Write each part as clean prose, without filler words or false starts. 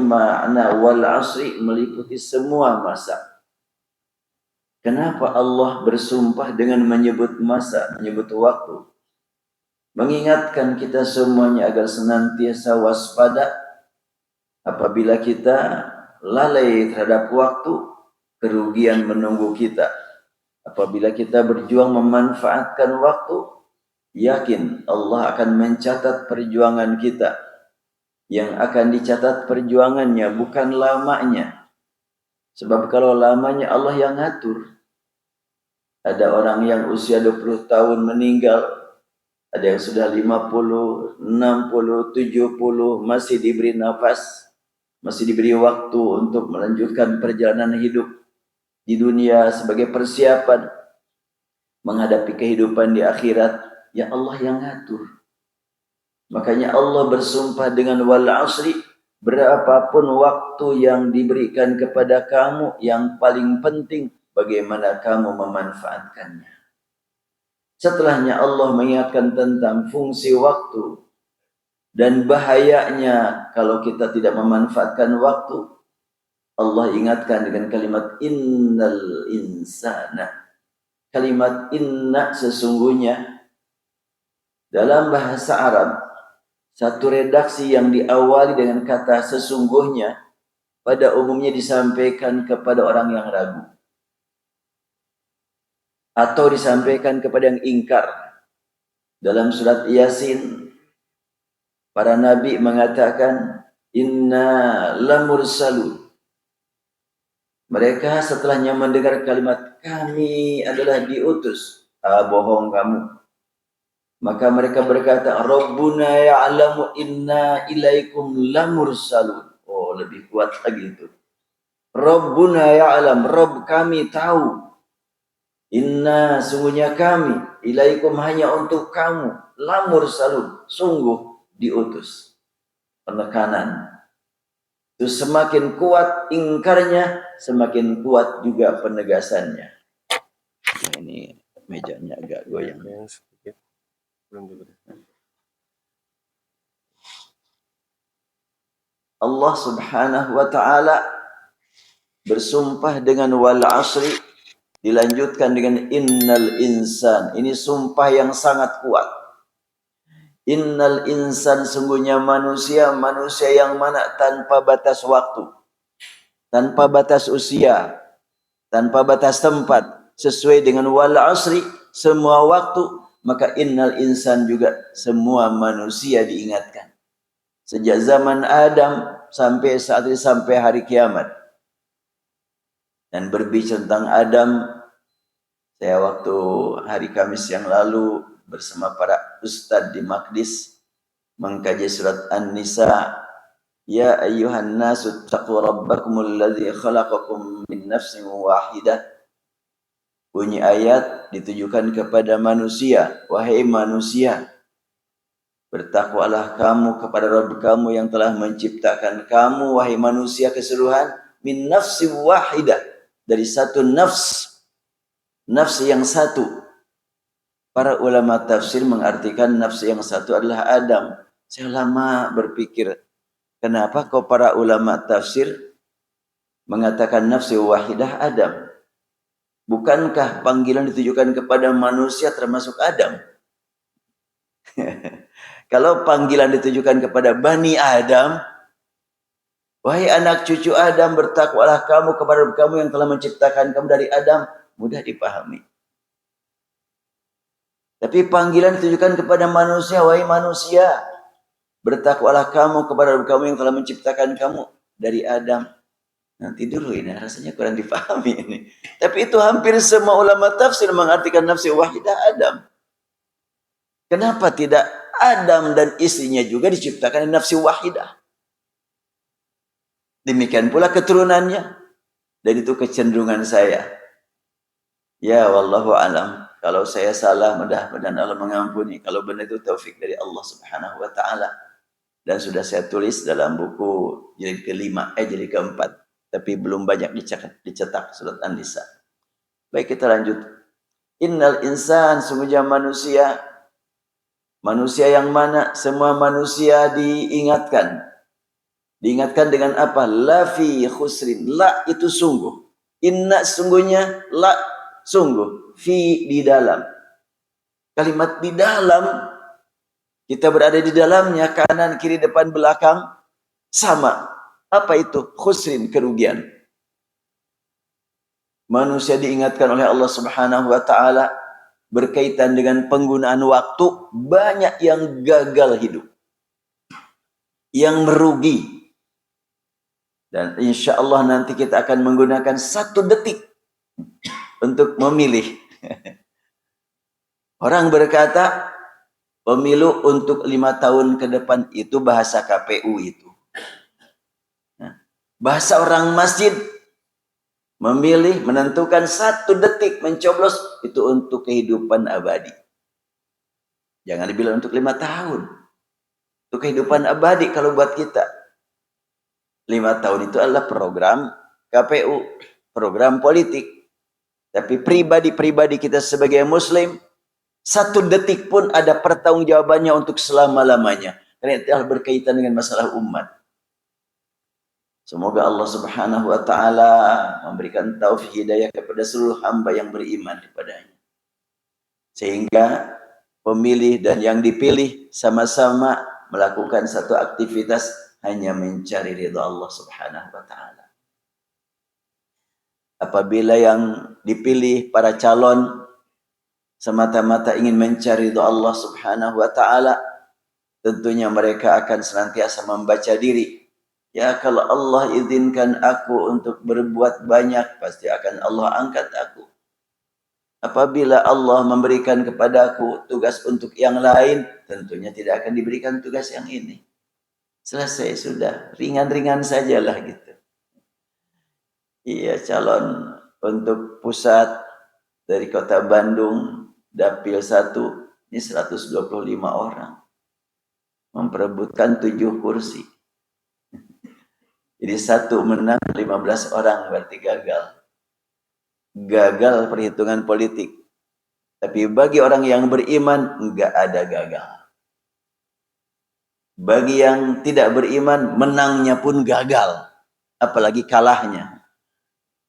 makna wal asri meliputi semua masa. Kenapa Allah bersumpah dengan menyebut masa, menyebut waktu? Mengingatkan kita semuanya agar senantiasa waspada apabila kita lalai terhadap waktu, kerugian menunggu kita. Apabila kita berjuang memanfaatkan waktu, yakin Allah akan mencatat perjuangan kita. Yang akan dicatat perjuangannya bukan lamanya. Sebab kalau lamanya Allah yang ngatur. Ada orang yang usia 20 tahun meninggal, ada yang sudah 50, 60, 70 masih diberi nafas, masih diberi waktu untuk melanjutkan perjalanan hidup di dunia sebagai persiapan menghadapi kehidupan di akhirat. Ya Allah yang ngatur. Makanya Allah bersumpah dengan wal asri, berapapun waktu yang diberikan kepada kamu, yang paling penting bagaimana kamu memanfaatkannya. Setelahnya Allah mengingatkan tentang fungsi waktu dan bahayanya kalau kita tidak memanfaatkan waktu. Allah ingatkan dengan kalimat innal insana. Kalimat inna sesungguhnya dalam bahasa Arab, satu redaksi yang diawali dengan kata sesungguhnya pada umumnya disampaikan kepada orang yang ragu atau disampaikan kepada yang ingkar. Dalam surat Yasin, para nabi mengatakan inna lamursalun. Mereka setelahnya mendengar kalimat kami adalah diutus. Bohong kamu. Maka mereka berkata, Rabbuna ya'lamu inna ilaikum lamursalun. Oh, lebih kuat lagi itu. Rabbuna ya'lam, Rabb kami tahu. Inna sungguhnya kami, ilaikum hanya untuk kamu, lamursalun, sungguh diutus. Penekanan. Itu semakin kuat ingkarnya, semakin kuat juga penegasannya. Nah, ini mejanya agak goyang. Allah subhanahu wa ta'ala bersumpah dengan wal asri, dilanjutkan dengan innal insan. Ini sumpah yang sangat kuat. Innal insan sungguhnya manusia, manusia yang mana tanpa batas waktu, tanpa batas usia, tanpa batas tempat, sesuai dengan wal asri, semua waktu. Maka innal insan juga semua manusia diingatkan. Sejak zaman Adam sampai saat ini, sampai hari kiamat. Dan berbicara tentang Adam, saya waktu hari Kamis yang lalu bersama para ustadz di Maqdis mengkaji surat An-Nisa. Ya ayyuhan nasu taqu rabbakumul ladzi khalaqakum min nafsin wahidah. Bunyi ayat ditujukan kepada manusia. Wahai manusia, bertakwalah kamu kepada Rabb kamu yang telah menciptakan kamu, wahai manusia keseluruhan, min nafsi wahidah, dari satu nafs, nafs yang satu. Para ulama tafsir mengartikan nafs yang satu adalah Adam. Saya lama berpikir, kenapa kok para ulama tafsir mengatakan nafsi wahidah Adam? Bukankah panggilan ditujukan kepada manusia termasuk Adam? Kalau panggilan ditujukan kepada Bani Adam, wahai anak cucu Adam, bertakwalah kamu kepada kamu yang telah menciptakan kamu dari Adam, mudah dipahami. Tapi panggilan ditujukan kepada manusia, wahai manusia, bertakwalah kamu kepada kamu yang telah menciptakan kamu dari Adam. Nanti dulu, ini rasanya kurang dipahami ini. Tapi itu hampir semua ulama tafsir mengartikan nafsi wahidah Adam. Kenapa tidak Adam dan istrinya juga diciptakan nafsi wahidah? Demikian pula keturunannya. Dan itu kecenderungan saya. Ya wallahu alam. Kalau saya salah, mudah-mudahan Allah mengampuni. Kalau benar itu taufik dari Allah subhanahu wa ta'ala. Dan sudah saya tulis dalam buku jilid kelima, jilid keempat. Tapi belum banyak dicetak surat An-Nisa. Baik, kita lanjut. Innal insan, sungguhnya manusia. Manusia yang mana? Semua manusia diingatkan. Diingatkan dengan apa? La fi khusrin. La itu sungguh. Inna sungguhnya, la sungguh. Fi di dalam. Kalimat di dalam, kita berada di dalamnya, kanan, kiri, depan, belakang, sama. Apa itu? Khusrin, kerugian. Manusia diingatkan oleh Allah Subhanahu wa taala berkaitan dengan penggunaan waktu, banyak yang gagal hidup, yang merugi. Dan insya Allah nanti kita akan menggunakan 1 detik untuk memilih. Orang berkata pemilu untuk 5 tahun ke depan, itu bahasa KPU itu. Bahasa orang masjid, memilih, menentukan 1 detik mencoblos, itu untuk kehidupan abadi. Jangan dibilang untuk 5 tahun. Untuk kehidupan abadi kalau buat kita. 5 tahun itu adalah program KPU, program politik. Tapi pribadi-pribadi kita sebagai muslim, 1 detik pun ada pertanggungjawabannya untuk selama-lamanya. Karena itu berkaitan dengan masalah umat. Semoga Allah Subhanahu wa taala memberikan taufik hidayah kepada seluruh hamba yang beriman kepadanya. Sehingga pemilih dan yang dipilih sama-sama melakukan satu aktivitas hanya mencari ridha Allah Subhanahu wa taala. Apabila yang dipilih para calon semata-mata ingin mencari ridha Allah Subhanahu wa taala, tentunya mereka akan senantiasa membaca diri. Ya, kalau Allah izinkan aku untuk berbuat banyak, pasti akan Allah angkat aku. Apabila Allah memberikan kepadaku tugas untuk yang lain, tentunya tidak akan diberikan tugas yang ini. Selesai sudah, ringan-ringan sajalah gitu. Iya, calon untuk pusat dari kota Bandung, Dapil 1, ini 125 orang. Memperebutkan 7 kursi. Jadi 1 menang, 15 orang berarti gagal. Gagal perhitungan politik. Tapi bagi orang yang beriman, enggak ada gagal. Bagi yang tidak beriman, menangnya pun gagal. Apalagi kalahnya.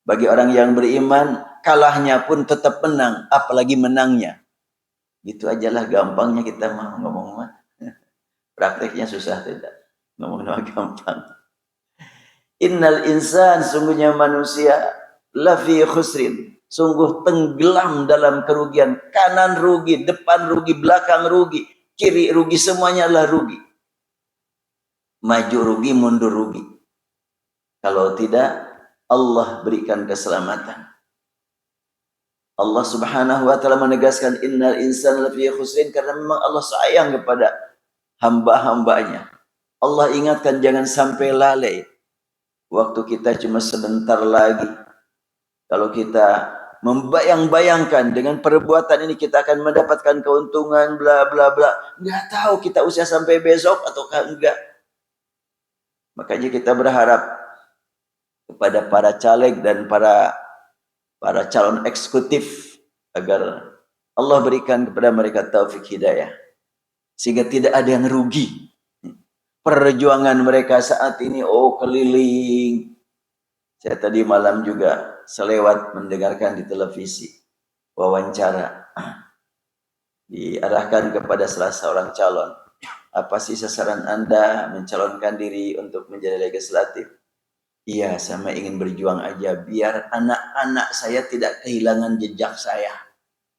Bagi orang yang beriman, kalahnya pun tetap menang. Apalagi menangnya. Gitu ajalah gampangnya kita mau ngomong. Prakteknya susah tidak. Ngomong gampang. Innal insan, sungguhnya manusia, lafi khusrin. Sungguh tenggelam dalam kerugian. Kanan rugi, depan rugi, belakang rugi, kiri rugi, semuanya adalah rugi. Maju rugi, mundur rugi. Kalau tidak, Allah berikan keselamatan. Allah Subhanahu wa taala menegaskan innal insana lafi khusrin, karena memang Allah sayang kepada hamba-hambanya. Allah ingatkan jangan sampai lalai. Waktu kita cuma sebentar lagi. Kalau kita membayang-bayangkan dengan perbuatan ini kita akan mendapatkan keuntungan bla bla bla, nggak tahu kita usia sampai besok ataukah enggak. Makanya kita berharap kepada para caleg dan para calon eksekutif agar Allah berikan kepada mereka taufik hidayah sehingga tidak ada yang rugi. Perjuangan mereka saat ini keliling. Saya tadi malam juga selewat mendengarkan di televisi wawancara, diarahkan kepada salah seorang calon. Apa sih sasaran Anda mencalonkan diri untuk menjadi legislatif? Iya, sama ingin berjuang aja biar anak-anak saya tidak kehilangan jejak saya.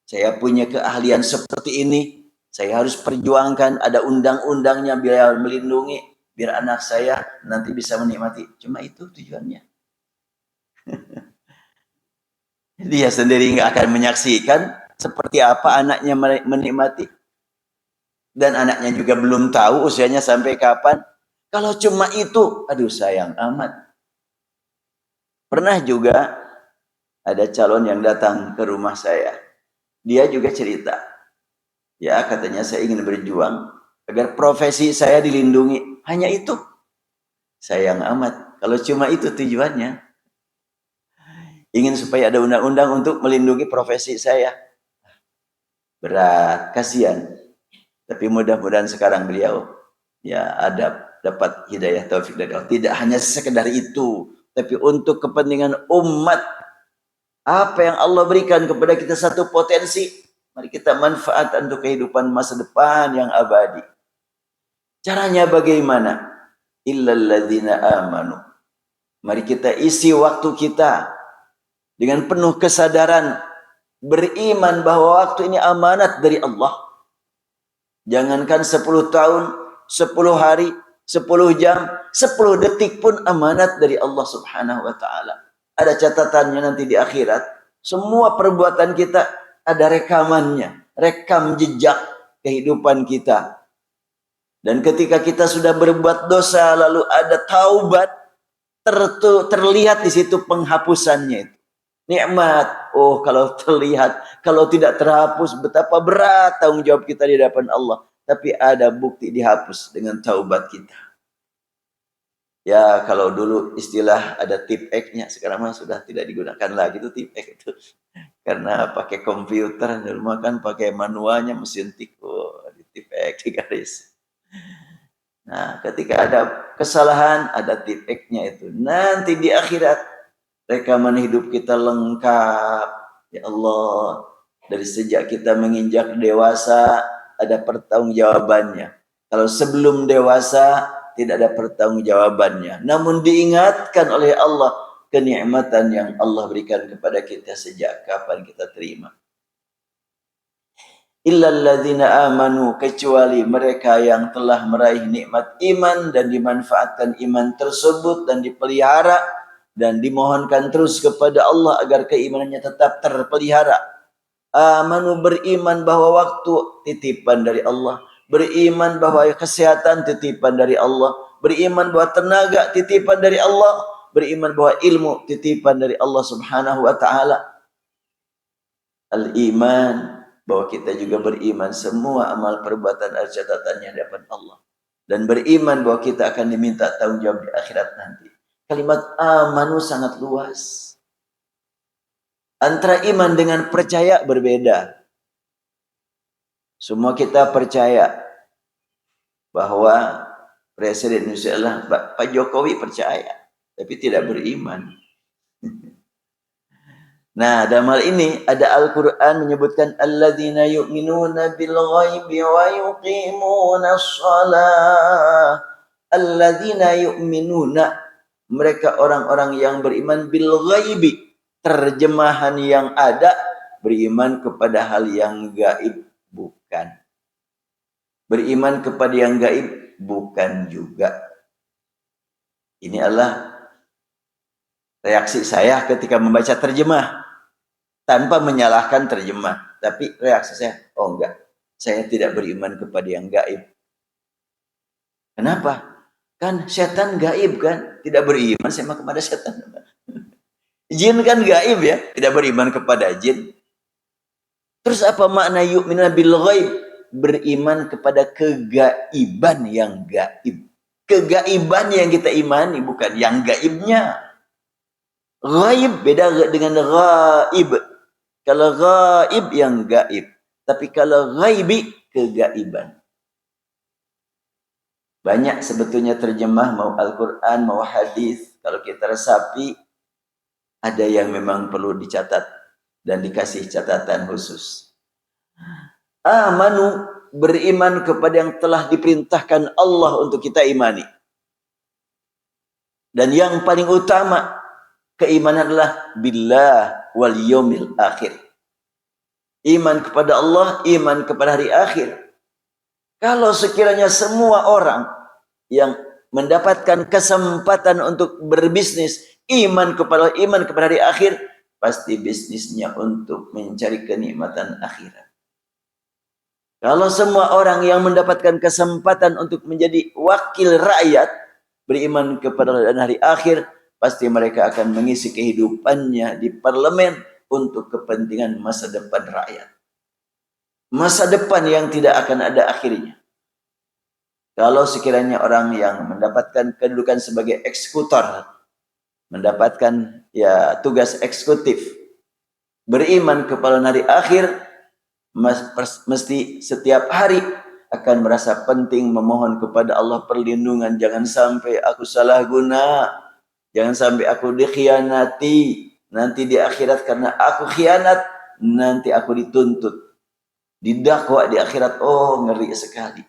Saya punya keahlian seperti ini, saya harus perjuangkan, ada undang-undangnya biar melindungi, biar anak saya nanti bisa menikmati. Cuma itu tujuannya. Dia sendiri nggak akan menyaksikan seperti apa anaknya menikmati. Dan anaknya juga belum tahu usianya sampai kapan. Kalau cuma itu, aduh sayang amat. Pernah juga ada calon yang datang ke rumah saya. Dia juga cerita. Ya, katanya saya ingin berjuang agar profesi saya dilindungi. Hanya itu. Sayang amat. Kalau cuma itu tujuannya. Ingin supaya ada undang-undang untuk melindungi profesi saya. Berat, kasihan. Tapi mudah-mudahan sekarang beliau ya adab dapat hidayah taufik dari Allah. Tidak hanya sekedar itu, tapi untuk kepentingan umat. Apa yang Allah berikan kepada kita satu potensi, mari kita manfaatkan untuk kehidupan masa depan yang abadi. Caranya bagaimana? Illal ladzina amanu. Mari kita isi waktu kita dengan penuh kesadaran beriman bahwa waktu ini amanat dari Allah. Jangankan 10 tahun, 10 hari, 10 jam, 10 detik pun amanat dari Allah Subhanahu wa taala. Ada catatannya nanti di akhirat. Semua perbuatan kita ada rekamannya, rekam jejak kehidupan kita. Dan ketika kita sudah berbuat dosa lalu ada taubat, terlihat di situ penghapusannya itu. Nikmat, oh kalau terlihat, kalau tidak terhapus betapa berat tanggung jawab kita di hadapan Allah. Tapi ada bukti dihapus dengan taubat kita. Ya kalau dulu istilah ada tip X-nya, sekarang mah sudah tidak digunakan lagi itu tip X itu. Karena pakai komputer, dulu kan pakai manualnya mesin tik, oh, di tip X digaris. Nah ketika ada kesalahan, ada tip X-nya itu. Nanti di akhirat, rekaman hidup kita lengkap. Ya Allah, dari sejak kita menginjak dewasa, ada pertanggungjawabannya. Kalau sebelum dewasa, tidak ada pertanggungjawabannya. Namun diingatkan oleh Allah kenikmatan yang Allah berikan kepada kita sejak kapan kita terima. Illal ladzina amanu, kecuali mereka yang telah meraih nikmat iman dan dimanfaatkan iman tersebut dan dipelihara dan dimohonkan terus kepada Allah agar keimanannya tetap terpelihara. Amanu, beriman bahwa waktu titipan dari Allah. Beriman bahwa kesehatan titipan dari Allah. Beriman bahwa tenaga titipan dari Allah. Beriman bahwa ilmu titipan dari Allah Subhanahu wa ta'ala. Al-iman, bahwa kita juga beriman semua amal perbuatan ada catatannya di hadapan Allah. Dan beriman bahwa kita akan diminta tanggung jawab di akhirat nanti. Kalimat amanu sangat luas. Antara iman dengan percaya berbeda. Semua kita percaya bahwa Presiden Indonesia adalah Pak Jokowi, percaya, tapi tidak beriman. Nah, dalam hal ini ada Al-Quran menyebutkan alladzina yu'minuna bil ghaibi wa yuqimuna shalah. Alladzina yu'minuna, mereka orang-orang yang beriman bil ghaibi, terjemahan yang ada, beriman kepada hal yang gaib, bukan. Beriman kepada yang gaib, bukan juga. Ini adalah reaksi saya ketika membaca terjemah. Tanpa menyalahkan terjemah. Tapi reaksi saya, oh enggak. Saya tidak beriman kepada yang gaib. Kenapa? Kan setan gaib kan? Tidak beriman sama kepada setan. Jin kan gaib ya? Tidak beriman kepada jin. Terus apa makna yu'minuna bil ghaib? Beriman kepada kegaiban yang gaib. Kegaiban yang kita imani, bukan yang gaibnya. Ghaib beda dengan ghaib. Kalau ghaib yang gaib. Tapi kalau ghaibi, kegaiban. Banyak sebetulnya terjemah, mau Al-Quran, mau hadis. Kalau kita resapi, ada yang memang perlu dicatat dan dikasih catatan khusus. Amanu, beriman kepada yang telah diperintahkan Allah untuk kita imani. Dan yang paling utama, keimanan adalah billah wal yaumil akhir. Iman kepada Allah, iman kepada hari akhir. Kalau sekiranya semua orang yang mendapatkan kesempatan untuk berbisnis, iman kepada hari akhir, pasti bisnisnya untuk mencari kenikmatan akhirat. Kalau semua orang yang mendapatkan kesempatan untuk menjadi wakil rakyat, beriman kepada hari akhir, pasti mereka akan mengisi kehidupannya di parlemen untuk kepentingan masa depan rakyat. Masa depan yang tidak akan ada akhirnya. Kalau sekiranya orang yang mendapatkan kedudukan sebagai eksekutor, mendapatkan ya tugas eksekutif, beriman kepada hari akhir, mesti setiap hari akan merasa penting memohon kepada Allah perlindungan. Jangan sampai aku salah guna. Jangan sampai aku dikhianati. Nanti di akhirat karena aku khianat, nanti aku dituntut. Didakwa di akhirat. Oh, ngeri sekali.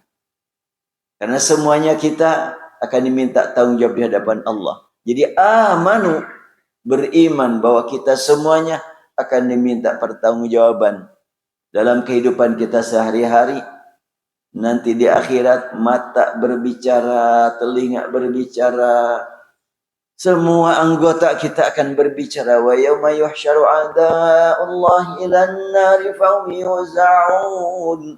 Karena semuanya kita akan diminta tanggung jawab di hadapan Allah. Jadi amanu, beriman bahwa kita semuanya akan diminta pertanggungjawaban dalam kehidupan kita sehari-hari. Nanti di akhirat mata berbicara, telinga berbicara, semua anggota kita akan berbicara. Wa yauma yuhsyaru a'da'ullahi ilan nari fahum yuza'un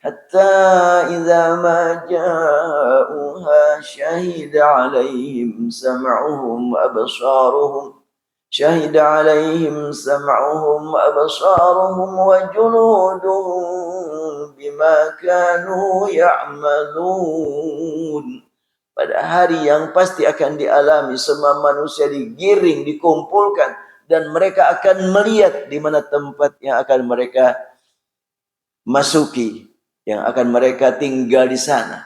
hatta idza ma ja'uha syahida 'alaihim sam'uhum absaruhum شهد عليهم سمعهم وأبصارهم وجلودهم بما كانوا يعملون. Pada hari yang pasti akan dialami, semua manusia digiring, dikumpulkan, dan mereka akan melihat di mana tempat yang akan mereka masuki, yang akan mereka tinggal di sana.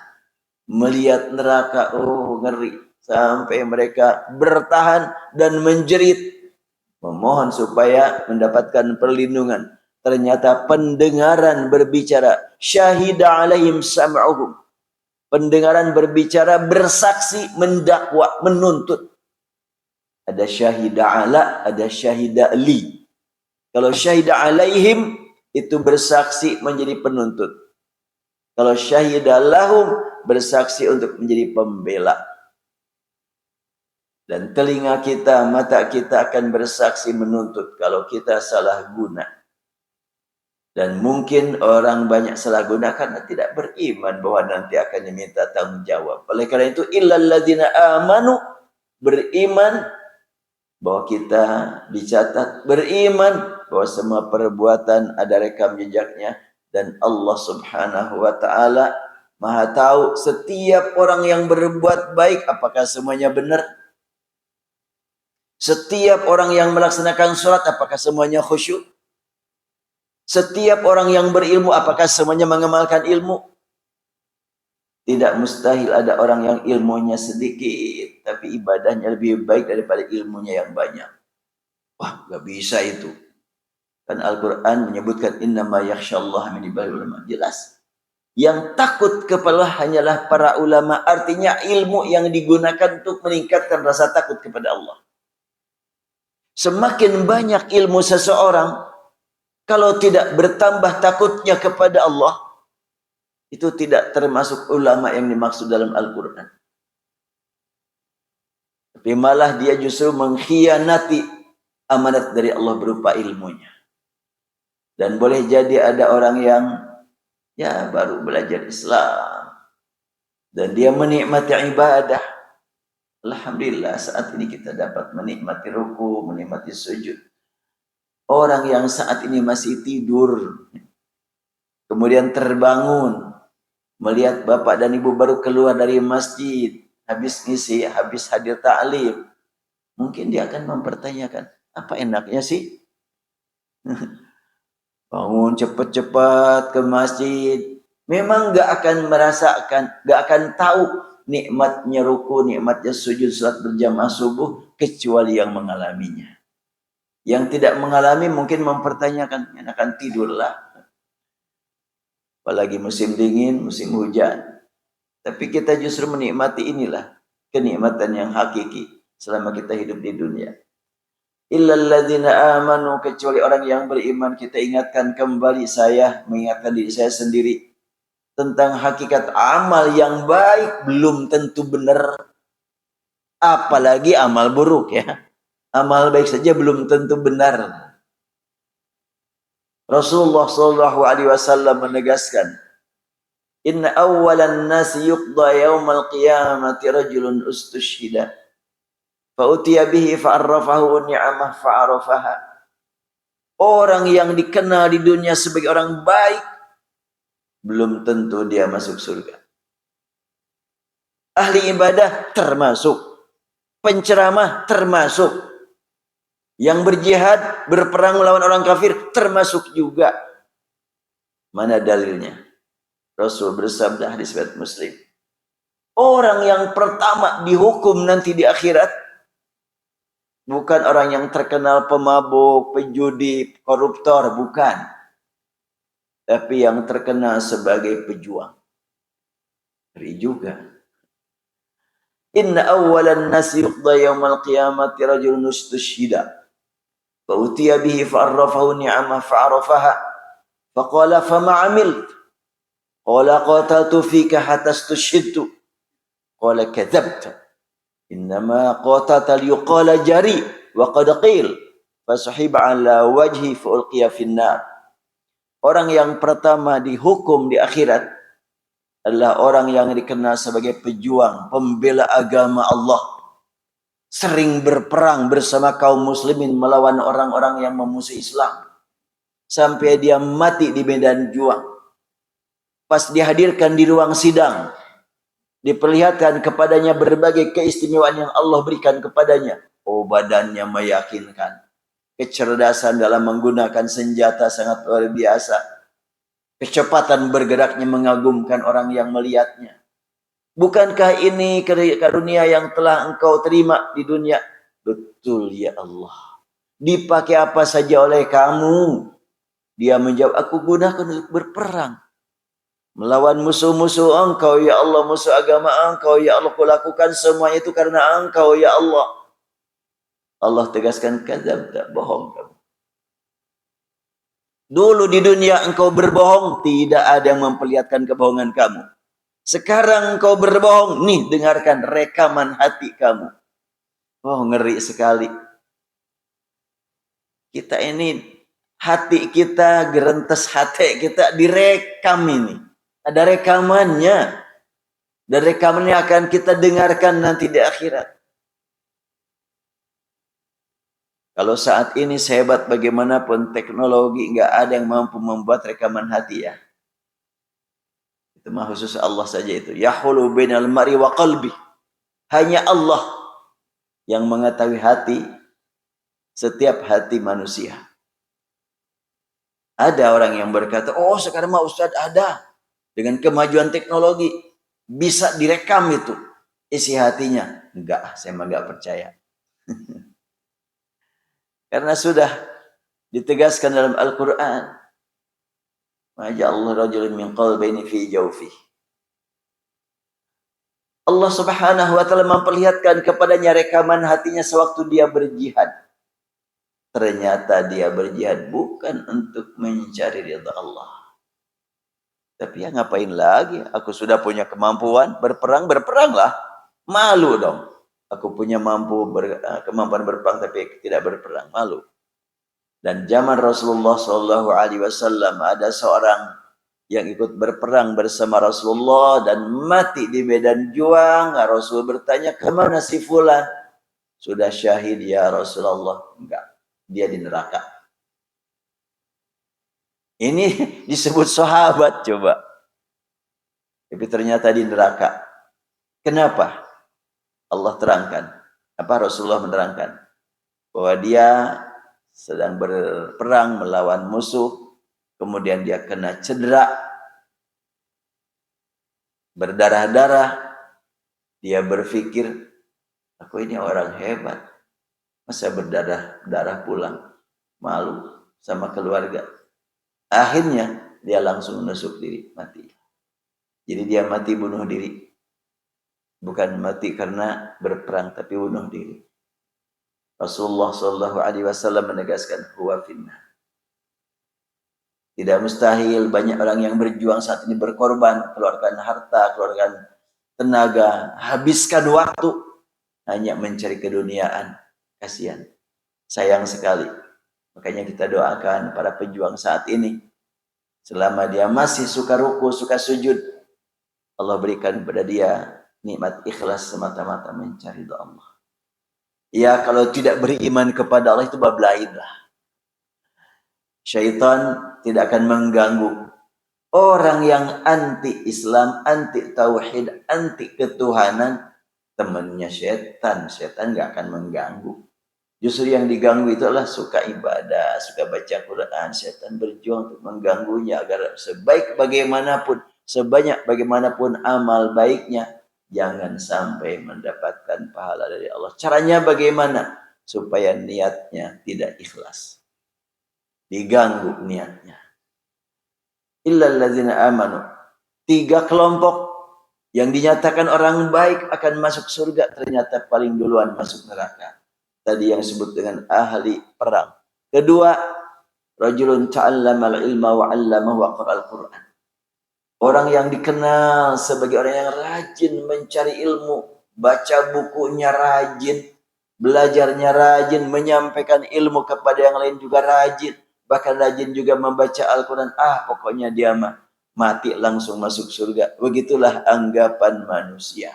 Melihat neraka, oh ngeri. Sampai mereka bertahan dan menjerit, memohon supaya mendapatkan perlindungan. Ternyata pendengaran berbicara, syahida alaihim sam'uhum. Pendengaran berbicara, bersaksi, mendakwa, menuntut. Ada syahida ala, ada syahida li. Kalau syahida alaihim, itu bersaksi menjadi penuntut. Kalau syahida lahum, bersaksi untuk menjadi pembela. Dan telinga kita, mata kita akan bersaksi menuntut kalau kita salah guna. Dan mungkin orang banyak salah guna karena tidak beriman bahwa nanti akan diminta tanggung jawab. Oleh karena itu, illal ladzina amanu, beriman bahwa kita dicatat, beriman bahwa semua perbuatan ada rekam jejaknya, dan Allah Subhanahu wa taala Maha tahu setiap orang yang berbuat baik apakah semuanya benar. Setiap orang yang melaksanakan sholat, apakah semuanya khusyuk? Setiap orang yang berilmu, apakah semuanya mengamalkan ilmu? Tidak mustahil ada orang yang ilmunya sedikit, tapi ibadahnya lebih baik daripada ilmunya yang banyak. Wah, gak bisa itu. Kan Al-Quran menyebutkan, innama yakhsyallaha min ibadil ulama. Jelas. Yang takut kepada Allah hanyalah para ulama. Artinya ilmu yang digunakan untuk meningkatkan rasa takut kepada Allah. Semakin banyak ilmu seseorang, kalau tidak bertambah takutnya kepada Allah, itu tidak termasuk ulama yang dimaksud dalam Al-Quran. Tapi malah dia justru mengkhianati amanat dari Allah berupa ilmunya. Dan boleh jadi ada orang yang ya baru belajar Islam, dan dia menikmati ibadah. Alhamdulillah saat ini kita dapat menikmati ruku, menikmati sujud. Orang yang saat ini masih tidur, kemudian terbangun, melihat bapak dan ibu baru keluar dari masjid, habis ngisi, habis hadir ta'lim, mungkin dia akan mempertanyakan, apa enaknya sih? Bangun cepat-cepat ke masjid. Memang gak akan merasakan, gak akan tahu nikmatnya ruku, nikmatnya sujud, salat berjamaah subuh, kecuali yang mengalaminya. Yang tidak mengalami mungkin mempertanyakan, enakan tidurlah. Apalagi musim dingin, musim hujan. Tapi kita justru menikmati inilah kenikmatan yang hakiki selama kita hidup di dunia. Illal ladzina amanu, kecuali orang yang beriman. Kita ingatkan kembali, saya mengingatkan diri saya sendiri tentang hakikat amal yang baik belum tentu benar, apalagi amal buruk ya. Amal baik saja belum tentu benar. Rasulullah SAW menegaskan, inna awwalan nasi yuqda yawmal qiyamati rajulun ustushhida fa utiya bihi fa'arrafahu ni'amah fa'arafaha. Orang yang dikenal di dunia sebagai orang baik belum tentu dia masuk surga. Ahli ibadah termasuk, penceramah termasuk, yang berjihad, berperang melawan orang kafir termasuk juga. Mana dalilnya? Rasul bersabda, hadis riwayat Muslim, orang yang pertama dihukum nanti di akhirat bukan orang yang terkenal pemabuk, penjudi, koruptor, bukan. Tapi yang terkenal sebagai pejuang. Ngeri juga. Inna awalan nasi yuqda yawmal qiyamati rajulun ustushhida. Fa'utiya bihi fa'arrafahu ni'amah fa'arafaha. Faqala fama amilt. Qala qataltu fika hatta stushhidtu. Qala kadzabta. Innama qatalta liyuqala jari wa qad qil. Fasuhiba ala wajhi fa'ulqiya finnar. Orang yang pertama dihukum di akhirat adalah orang yang dikenal sebagai pejuang, pembela agama Allah. Sering berperang bersama kaum muslimin melawan orang-orang yang memusuhi Islam. Sampai dia mati di medan juang. Pas dihadirkan di ruang sidang, diperlihatkan kepadanya berbagai keistimewaan yang Allah berikan kepadanya. Oh, badannya meyakinkan. Kecerdasan dalam menggunakan senjata sangat luar biasa. Kecepatan bergeraknya mengagumkan orang yang melihatnya. Bukankah ini karunia yang telah engkau terima di dunia? Betul ya Allah. Dipakai apa saja oleh kamu? Dia menjawab, aku gunakan untuk berperang. Melawan musuh-musuh engkau ya Allah, musuh agama engkau ya Allah. Kulakukan semua itu karena engkau ya Allah. Allah tegaskan, kadzabta, bohong kamu. Dulu di dunia engkau berbohong, tidak ada yang memperlihatkan kebohongan kamu. Sekarang engkau berbohong, nih dengarkan rekaman hati kamu. Oh, ngeri sekali. Kita ini, hati kita, gerentes hati kita direkam ini. Ada rekamannya. Dan rekamannya akan kita dengarkan nanti di akhirat. Kalau saat ini sehebat bagaimanapun teknologi, nggak ada yang mampu membuat rekaman hati ya. Itu mah khusus Allah saja itu. Yahulu bainal mar'i wa qalbi. Hanya Allah yang mengetahui hati, setiap hati manusia. Ada orang yang berkata, oh sekarang mah Ustadz ada. Dengan kemajuan teknologi, bisa direkam itu isi hatinya. Enggak, saya mah enggak percaya. Karena sudah ditegaskan dalam Al-Quran. Ma'ja'allahu rajulun min qalbayni fi jawfih. Allah subhanahu wa ta'ala memperlihatkan kepadanya rekaman hatinya sewaktu dia berjihad. Ternyata dia berjihad bukan untuk mencari ridha Allah. Tapi ya ngapain lagi? Aku sudah punya kemampuan berperang, berperanglah. Malu dong. Aku punya kemampuan berperang tapi tidak berperang, malu. Dan zaman Rasulullah SAW ada seorang yang ikut berperang bersama Rasulullah dan mati di medan juang. Rasul bertanya, kemana si fulan? Sudah syahid ya Rasulullah. Enggak, dia di neraka. Ini disebut sahabat coba. Tapi ternyata di neraka. Kenapa? Allah terangkan. Apa Rasulullah menerangkan? Bahwa dia sedang berperang melawan musuh. Kemudian dia kena cedera. Berdarah-darah. Dia berpikir, aku ini orang hebat. Masa berdarah-darah pulang? Malu sama keluarga. Akhirnya dia langsung menusuk diri, mati. Jadi dia mati bunuh diri. Bukan mati karena berperang, tapi bunuh diri. Rasulullah SAW menegaskan, huwa finnah. Tidak mustahil banyak orang yang berjuang saat ini berkorban, keluarkan harta, keluarkan tenaga, habiskan waktu hanya mencari keduniaan. Kasihan, sayang sekali. Makanya kita doakan para pejuang saat ini, selama dia masih suka ruku, suka sujud, Allah berikan kepada dia nikmat ikhlas semata-mata mencari doa Allah. Ya, kalau tidak beriman kepada Allah itu bab lain lah. Syaitan tidak akan mengganggu. Orang yang anti Islam, anti tauhid, anti ketuhanan, temannya setan. Setan gak akan mengganggu. Justru yang diganggu itu adalah suka ibadah, suka baca Quran. Setan berjuang untuk mengganggunya agar sebaik bagaimanapun sebanyak bagaimanapun amal baiknya, jangan sampai mendapatkan pahala dari Allah. Caranya bagaimana? Supaya niatnya tidak ikhlas. Diganggu niatnya. Illal ladzina amanu. 3 kelompok yang dinyatakan orang baik akan masuk surga, ternyata paling duluan masuk neraka. Tadi yang disebut dengan ahli perang. Kedua, rajulun ta'allamal ilma wa 'allamahu wa qara'al Qur'an. Orang yang dikenal sebagai orang yang rajin mencari ilmu, baca bukunya rajin, belajarnya rajin, menyampaikan ilmu kepada yang lain juga rajin, bahkan rajin juga membaca Al-Quran. Pokoknya dia mati langsung masuk surga. Begitulah anggapan manusia.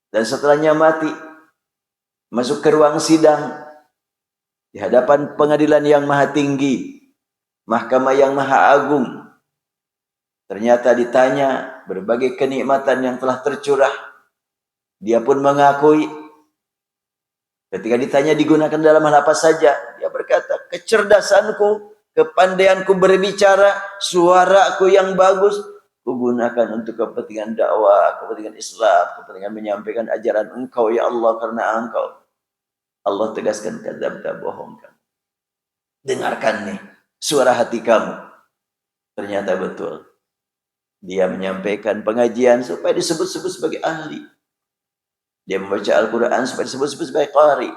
Dan setelahnya mati, masuk ke ruang sidang, di hadapan pengadilan yang maha tinggi, mahkamah yang maha agung. Ternyata ditanya berbagai kenikmatan yang telah tercurah. Dia pun mengakui. Ketika ditanya digunakan dalam hal apa saja, dia berkata, kecerdasanku, kepandaianku berbicara, suaraku yang bagus, kugunakan untuk kepentingan dakwah, kepentingan Islam, kepentingan menyampaikan ajaran Engkau ya Allah, karena Engkau. Allah tegaskan, kadzabta, bohong kamu. Dengarkan nih suara hati kamu. Ternyata betul. Dia menyampaikan pengajian supaya disebut-sebut sebagai ahli. Dia membaca Al-Quran supaya disebut-sebut sebagai qari.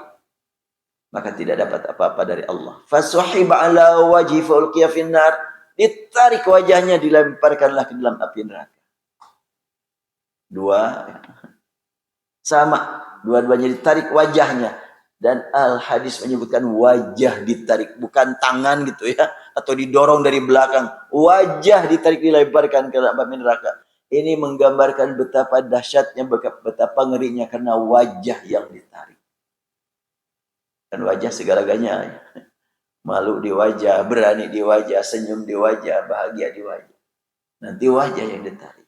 Maka tidak dapat apa-apa dari Allah. Fasuhiba ala wajhi faulqiya finnar. Ditarik wajahnya, dilemparkanlah ke dalam api neraka. Sama. Dua-duanya ditarik wajahnya. Dan Al-Hadis menyebutkan wajah ditarik. Bukan tangan gitu ya. Atau didorong dari belakang. Wajah ditarik, dilemparkan ke dalam api neraka. Ini menggambarkan betapa dahsyatnya, betapa ngerinya karena wajah yang ditarik. Dan wajah segala-galanya. Malu di wajah, berani di wajah, senyum di wajah, bahagia di wajah. Nanti wajah yang ditarik.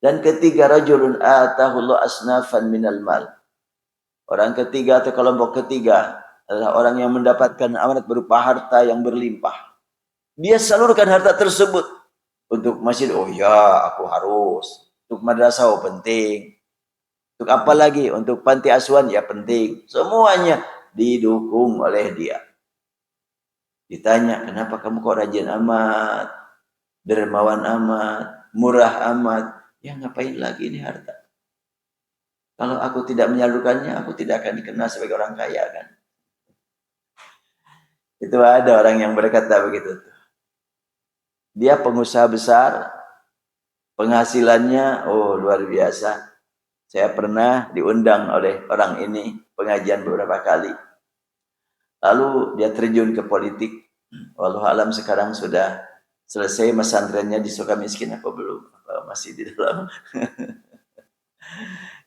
Dan ketiga, rajulun atahullah asnafan minal mal. Orang ketiga atau kelompok ketiga adalah orang yang mendapatkan amanat berupa harta yang berlimpah. Dia salurkan harta tersebut untuk masjid. Oh ya, aku harus. Untuk madrasah, oh penting. Untuk apa lagi? Untuk panti asuhan, ya penting. Semuanya didukung oleh dia. Ditanya, kenapa kamu kok rajin amat, dermawan amat, murah amat? Ya ngapain lagi ini harta? Kalau aku tidak menyalurkannya, aku tidak akan dikenal sebagai orang kaya kan. Itu ada orang yang berkata begitu. Dia pengusaha besar, penghasilannya luar biasa. Saya pernah diundang oleh orang ini pengajian beberapa kali. Lalu dia terjun ke politik. Wallahu alam sekarang sudah selesai pesantrennya di Sukamiskin apa belum? Masih di dalam.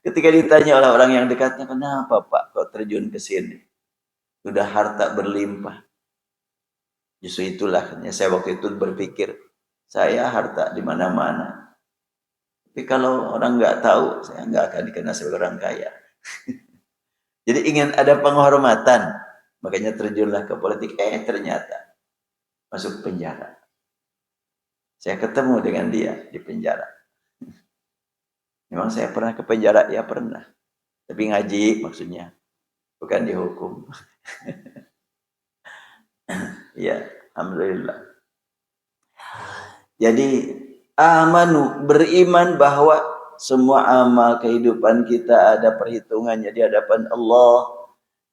Ketika ditanya oleh orang yang dekatnya, kenapa Pak kok terjun ke sini? Sudah harta berlimpah. Justru itulah saya waktu itu berpikir, saya harta di mana-mana. Tapi kalau orang nggak tahu, saya nggak akan dikenal sebagai orang kaya. Jadi ingin ada penghormatan, makanya terjunlah ke politik. Ternyata masuk penjara. Saya ketemu dengan dia di penjara. Memang saya pernah ke penjara, ya pernah. Tapi ngaji maksudnya, bukan dihukum. Ya, alhamdulillah. Jadi amanu, beriman bahwa semua amal kehidupan kita ada perhitungannya di hadapan Allah.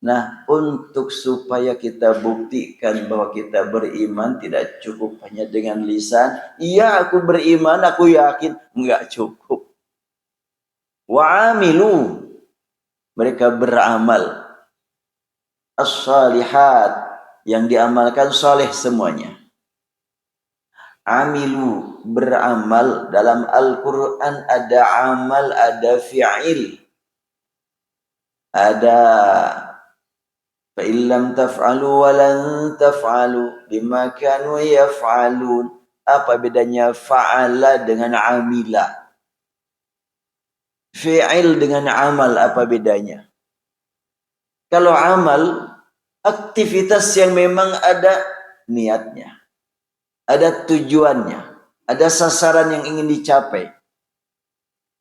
Nah, untuk supaya kita buktikan bahwa kita beriman, tidak cukup hanya dengan lisan. Iya, aku beriman, aku yakin. Enggak cukup. Wa'amilu, mereka beramal. As-salihat, yang diamalkan saleh semuanya. Amilu, beramal. Dalam Al-Quran ada amal, ada fi'il. Ada fa'illam taf'alu walan taf'alu bima kanu yaf'alun. Apa bedanya fa'ala dengan amila? Fi'il dengan amal, apa bedanya? Kalau amal, aktivitas yang memang ada niatnya, ada tujuannya. Ada sasaran yang ingin dicapai.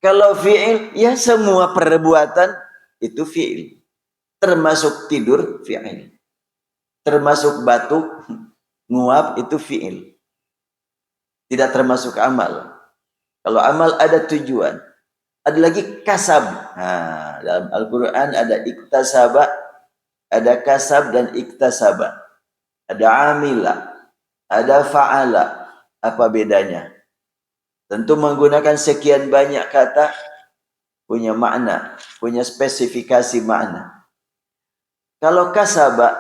Kalau fi'il, ya semua perbuatan itu fi'il. Termasuk tidur, fi'il. Termasuk batuk, nguap, itu fi'il. Tidak termasuk amal. Kalau amal ada tujuan. Ada lagi kasab. Nah, dalam Al-Quran ada iktasaba, ada kasab dan iktasaba. Ada amila, ada fa'ala. Apa bedanya? Tentu menggunakan sekian banyak kata punya makna, punya spesifikasi makna. Kalau kasaba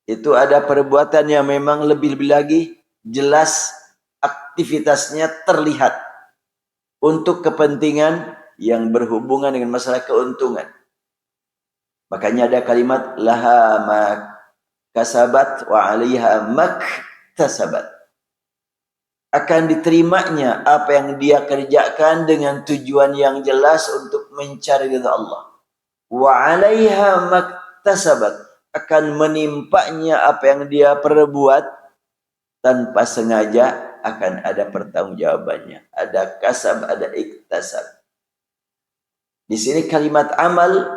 itu ada perbuatan yang memang lebih-lebih lagi jelas aktivitasnya terlihat untuk kepentingan yang berhubungan dengan masalah keuntungan. Makanya ada kalimat laha ma kasabat wa 'alaiha maktasabat. Akan diterimanya apa yang dia kerjakan dengan tujuan yang jelas untuk mencari ridha Allah. Wa 'alaiha maktasabat, akan menimpanya apa yang dia perbuat tanpa sengaja, akan ada pertanggungjawabannya. Ada kasab, ada iktasab. Di sini kalimat amal,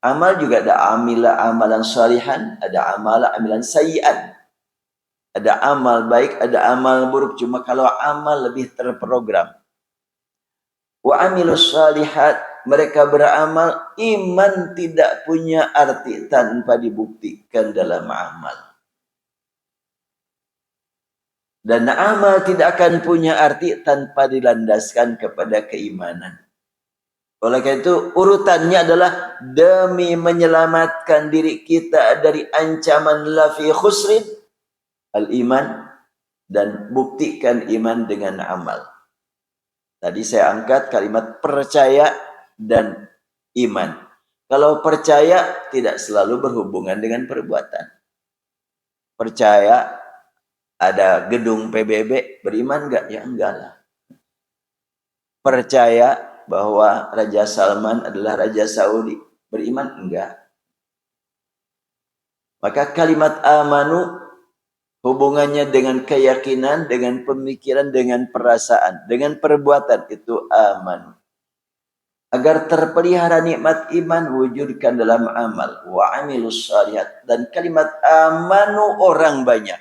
amal juga ada amila amalan salihan, ada amalan sayyi'an. Ada amal baik, ada amal buruk. Cuma kalau amal lebih terprogram. Wa amilus salihat, mereka beramal, iman tidak punya arti tanpa dibuktikan dalam amal. Dan amal tidak akan punya arti tanpa dilandaskan kepada keimanan. Oleh karena itu urutannya adalah demi menyelamatkan diri kita dari ancaman lafi khusrin, al-iman, dan buktikan iman dengan amal. Tadi saya angkat kalimat percaya dan iman. Kalau percaya tidak selalu berhubungan dengan perbuatan. Percaya ada gedung PBB, beriman enggak? Ya enggak lah. Percaya bahwa Raja Salman adalah Raja Saudi, beriman enggak? Maka kalimat amanu hubungannya dengan keyakinan, dengan pemikiran, dengan perasaan, dengan perbuatan, itu aman. Agar terpelihara nikmat iman, wujudkan dalam amal. Wa amilus shalihat. Dan kalimat amanu orang banyak.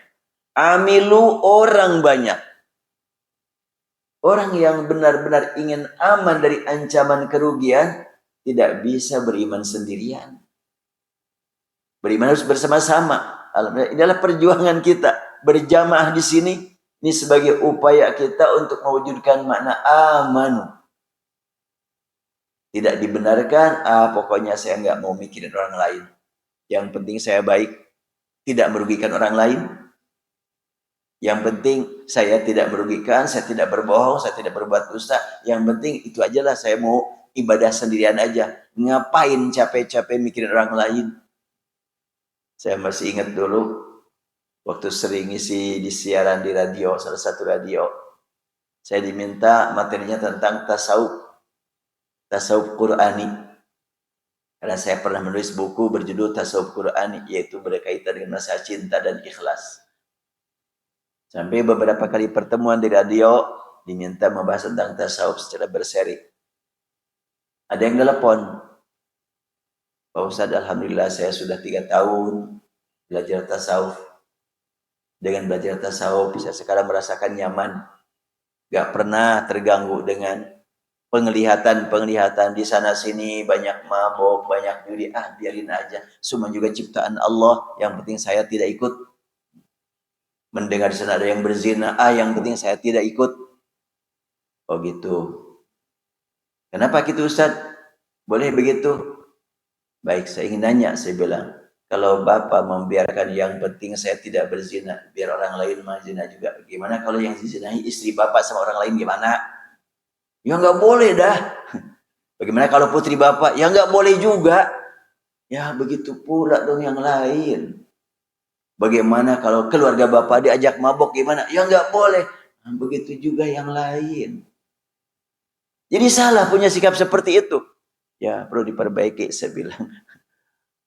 Amilu orang banyak. Orang yang benar-benar ingin aman dari ancaman kerugian, tidak bisa beriman sendirian. Beriman harus bersama-sama. Ini adalah perjuangan kita berjamaah di sini. Ini sebagai upaya kita untuk mewujudkan makna amanu. Tidak dibenarkan, pokoknya saya nggak mau mikirin orang lain. Yang penting saya baik, tidak merugikan orang lain. Yang penting saya tidak merugikan, saya tidak berbohong, saya tidak berbuat dusta. Yang penting itu aja lah, saya mau ibadah sendirian aja. Ngapain capek-capek mikirin orang lain? Saya masih ingat dulu, waktu sering isi di siaran di radio, salah satu radio, saya diminta materinya tentang tasawuf Qur'ani. Karena saya pernah menulis buku berjudul Tasawuf Qur'ani, yaitu berkaitan dengan masalah cinta dan ikhlas. Sampai beberapa kali pertemuan di radio, diminta membahas tentang tasawuf secara berseri. Ada yang telepon, Pak Ustadz, alhamdulillah saya sudah 3 tahun belajar tasawuf. Dengan belajar tasawuf, saya sekarang merasakan nyaman. Gak pernah terganggu dengan penglihatan di sana sini, banyak mabok, banyak judi. Biarin aja. Semua juga ciptaan Allah. Yang penting saya tidak ikut. Mendengar di sana ada yang berzina. Yang penting saya tidak ikut. Oh gitu. Kenapa gitu Ustaz? Boleh begitu? Baik, saya ingin nanya, saya bilang. Kalau Bapak membiarkan yang penting saya tidak berzina, biar orang lain zina juga. Gimana kalau yang dizinahi istri Bapak sama orang lain gimana? Ya nggak boleh dah. Bagaimana kalau putri Bapak? Ya nggak boleh juga. Ya begitu pula dong yang lain. Bagaimana kalau keluarga Bapak diajak mabok gimana? Ya nggak boleh. Nah, begitu juga yang lain. Jadi salah punya sikap seperti itu. Ya perlu diperbaiki, saya bilang.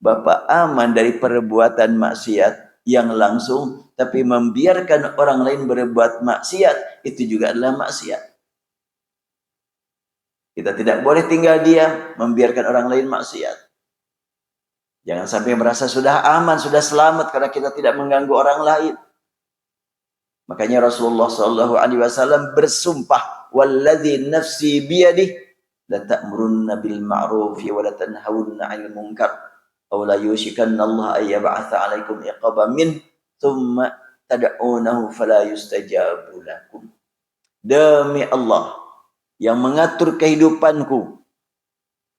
Bapak aman dari perbuatan maksiat, yang langsung, tapi membiarkan orang lain berbuat maksiat, itu juga adalah maksiat. Kita tidak boleh tinggal diam, membiarkan orang lain maksiat. Jangan sampai merasa sudah aman, sudah selamat karena kita tidak mengganggu orang lain. Makanya Rasulullah SAW bersumpah, "Walladzi nafsi biyadihi la ta'murunna bil ma'rufi wa la tanhawunna 'anil munkar aw la yushikanna Allah ay yab'atha 'alaikum iqaban min thumma tad'unahu fala yustajabu lakum." Demi Allah yang mengatur kehidupanku,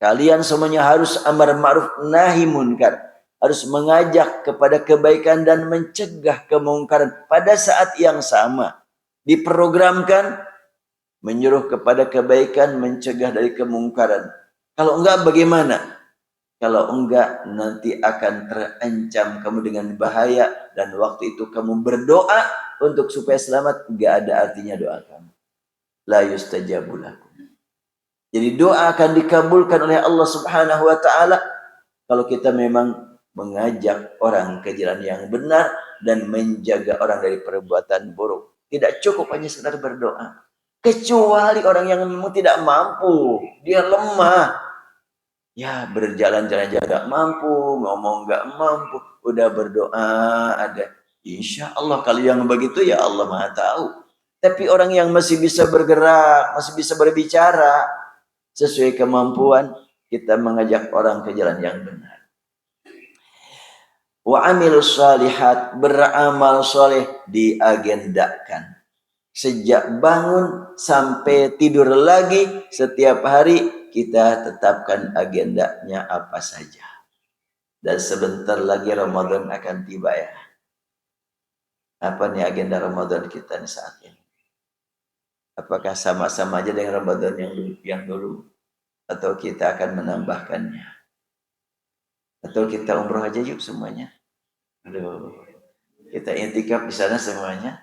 kalian semuanya harus amar ma'ruf nahi munkar, harus mengajak kepada kebaikan dan mencegah kemungkaran. Pada saat yang sama diprogramkan menyuruh kepada kebaikan, mencegah dari kemungkaran. Kalau enggak bagaimana? Kalau enggak nanti akan terancam kamu dengan bahaya, dan waktu itu kamu berdoa untuk supaya selamat, enggak ada artinya doa kamu. La yustajabu lakum. Jadi doa akan dikabulkan oleh Allah Subhanahu wa taala kalau kita memang mengajak orang ke jalan yang benar dan menjaga orang dari perbuatan buruk. Tidak cukup hanya sekedar berdoa. Kecuali orang yang memang tidak mampu, dia lemah. Ya, berjalan-jalan jaga mampu, ngomong nggak mampu, udah berdoa ada. Insya Allah kalau yang begitu ya Allah Maha tahu. Tapi orang yang masih bisa bergerak, masih bisa berbicara sesuai kemampuan, kita mengajak orang ke jalan yang benar. Wa amilus shalihat, beramal soleh diagendakan. Sejak bangun sampai tidur lagi, setiap hari kita tetapkan agendanya apa saja. Dan sebentar lagi Ramadan akan tiba ya. Apa nih agenda Ramadan kita nih saat ini? Apakah sama-sama aja dengan Ramadan yang dulu? Atau kita akan menambahkannya? Atau kita umroh aja yuk semuanya? Aduh, kita intikaf di sana semuanya.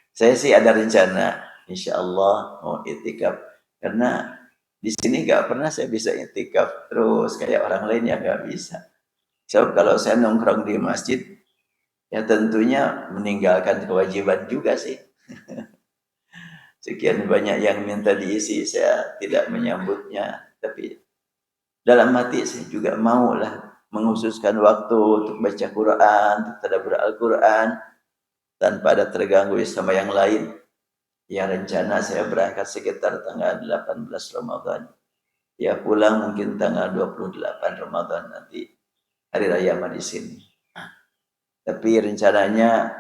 Saya sih ada rencana, insya Allah mau itikaf. Karena di sini nggak pernah saya bisa itikaf terus kayak orang lain yang nggak bisa. So kalau saya nongkrong di masjid, ya tentunya meninggalkan kewajiban juga sih. Sekian banyak yang minta diisi, saya tidak menyambutnya. Tapi dalam hati saya juga mau lah menghususkan waktu untuk baca Quran, untuk tadabbur Al-Quran, tanpa ada terganggu sama yang lain. Ya rencana saya berangkat sekitar tanggal 18 Ramadan. Ya pulang mungkin tanggal 28 Ramadan nanti hari raya di sini. Tapi rencananya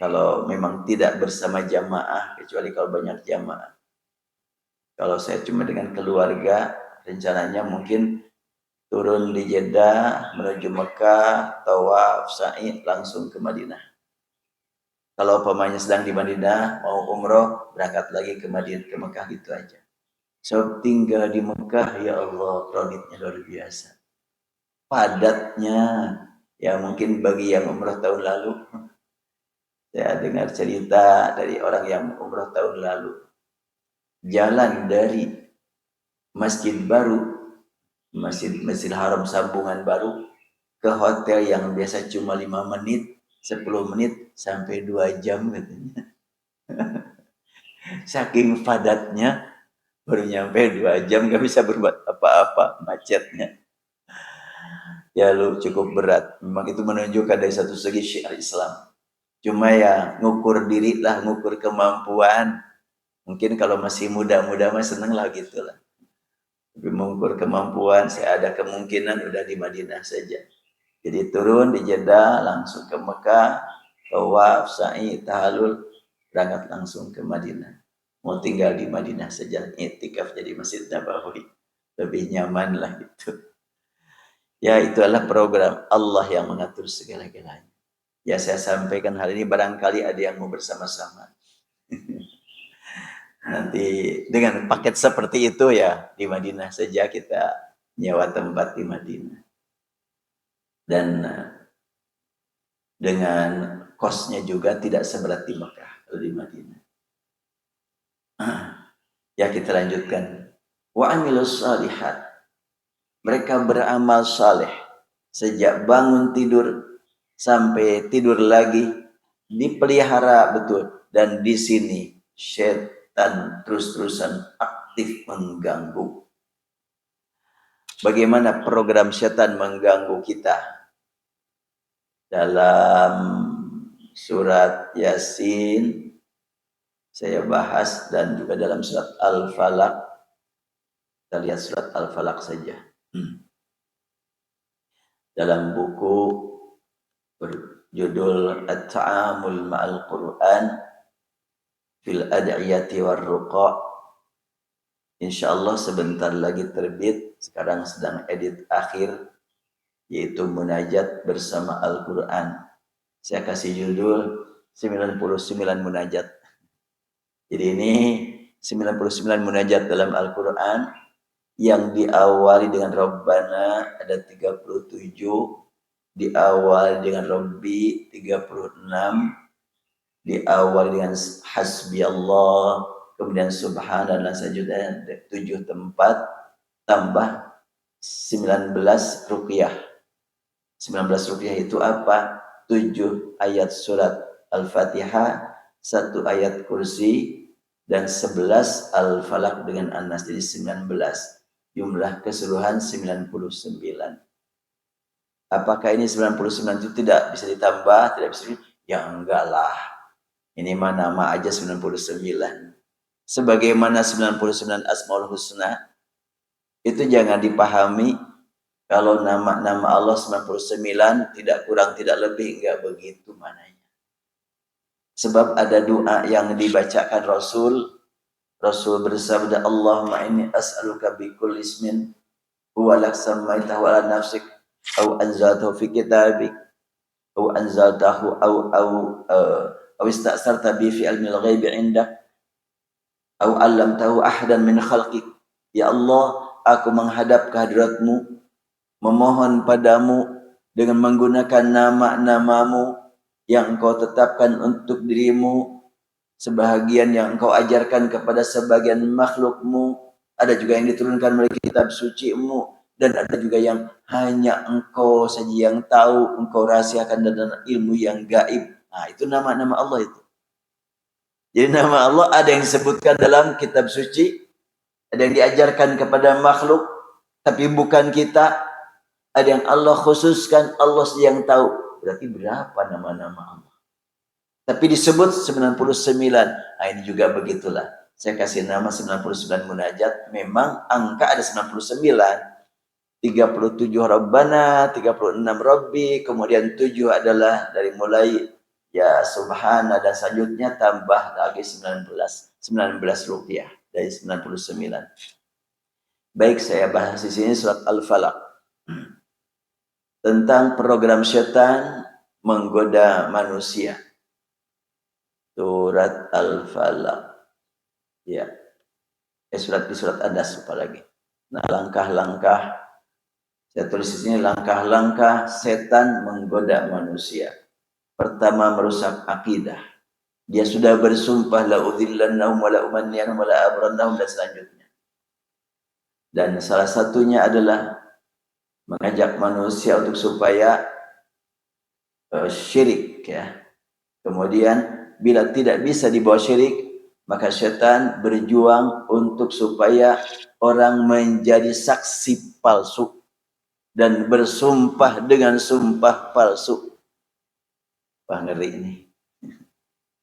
kalau memang tidak bersama jamaah, kecuali kalau banyak jamaah. Kalau saya cuma dengan keluarga, rencananya mungkin turun di Jeddah, menuju Mekah, tawaf, sa'i, langsung ke Madinah. Kalau pemainnya sedang di Madinah, mau umroh, berangkat lagi ke Madinah, ke Mekah gitu aja. So tinggal di Mekah, ya Allah, kreditnya luar biasa. Padatnya, ya mungkin bagi yang umroh tahun lalu, saya dengar cerita dari orang yang umroh tahun lalu. Jalan dari masjid baru, masjid Haram sambungan baru, ke hotel yang biasa cuma 5 menit, 10 menit, sampai 2 jam katanya. Saking padatnya, baru nyampe 2 jam gak bisa berbuat apa-apa, macetnya. Ya lu cukup berat. Memang itu menunjukkan dari satu segi syiar Islam. Cuma ya ngukur diri lah, ngukur kemampuan. Mungkin kalau masih muda-muda mah seneng lah gitu lah. Tapi mengukur kemampuan, saya ada kemungkinan udah di Madinah saja. Jadi turun di Jeddah, langsung ke Mekah, tawaf, sa'i, tahallul, berangkat langsung ke Madinah. Mau tinggal di Madinah saja, i'tikaf jadi Masjid Nabawi. Lebih nyaman lah gitu. Ya itu adalah program Allah yang mengatur segala-galanya. Ya saya sampaikan hal ini barangkali ada yang mau bersama-sama. Nanti dengan paket seperti itu ya di Madinah saja kita nyewa tempat di Madinah. Dan dengan kosnya juga tidak seberat di Mekah atau di Madinah. Ya kita lanjutkan. Wa amilus salihat. Mereka beramal saleh. Sejak bangun tidur sampai tidur lagi dipelihara betul. Dan di sini setan terus-terusan aktif mengganggu. Bagaimana program setan mengganggu kita? Dalam surat Yasin saya bahas, dan juga dalam surat Al-Falaq. Kita lihat surat Al-Falaq saja. Dalam buku berjudul At-Ta'amul Ma'al Quran fil Ad'iyati war Ruqa, insyaallah sebentar lagi terbit. Sekarang sedang edit akhir, yaitu munajat bersama Al-Quran. Saya kasih judul 99 munajat. Jadi ini 99 munajat dalam Al-Quran yang diawali dengan Rabbana ada 37, diawali dengan Rabbi 36, diawali dengan Hasbi Allah, kemudian Subhanallah saja 7 tempat, tambah 19 ruqyah. 19 ruqyah itu apa? 7 ayat surat Al-Fatihah, 1 ayat kursi, dan 11 Al-Falaq dengan An-Nas, jadi 19. Jumlah keseluruhan 99. Apakah ini 99 itu tidak bisa ditambah? Tidak bisa. Ya enggak lah. Ini mah nama aja 99. Sebagaimana 99 Asmaul Husna, itu jangan dipahami kalau nama-nama Allah 99 tidak kurang tidak lebih, enggak begitu mananya. Sebab ada doa yang dibacakan Rasul bersabda, Allahumma inni as'aluka bi kulli ismin huwa lak sammaitahu ala nafsik aw anzaltahu fi kitabik aw anzaltahu aw ista'sarta bi fi ilmil ghaibi 'indak aw 'allamtahu ahadan min khalqik. Ya Allah, aku menghadap ke hadirat-Mu, memohon padamu dengan menggunakan nama-namamu yang Engkau tetapkan untuk dirimu, sebahagian yang Engkau ajarkan kepada sebagian makhluk-Mu, ada juga yang diturunkan melalui kitab suci-Mu, dan ada juga yang hanya Engkau saja yang tahu, Engkau rahasiakan dan ilmu yang gaib. Nah, itu nama-nama Allah itu. Jadi nama Allah ada yang disebutkan dalam kitab suci, ada yang diajarkan kepada makhluk, tapi bukan kita. Ada yang Allah khususkan, Allah saja yang tahu. Berarti berapa nama-nama Allah? Tapi disebut 99. Nah, ini juga begitulah. Saya kasih nama 99 munajat. Memang angka ada 99. 37 Rabbana, 36 Rabbi, kemudian 7 adalah dari mulai ya Subhana, dan selanjutnya tambah lagi 19 ruqyah dari 99. Baik, saya bahas di sini surat Al-Falaq. Tentang program setan menggoda manusia. Surat Al-Falaq. Ya. Surat An-Nas apalagi. Nah, langkah-langkah, saya tulis di sini langkah-langkah setan menggoda manusia. Pertama, merusak akidah. Dia sudah bersumpah la udhillannahum wa la umanniyannahum wa la abrannahum, dan selanjutnya. Dan salah satunya adalah mengajak manusia untuk supaya syirik, ya. Kemudian bila tidak bisa dibawa syirik, maka setan berjuang untuk supaya orang menjadi saksi palsu dan bersumpah dengan sumpah palsu. Wah, ngeri ini.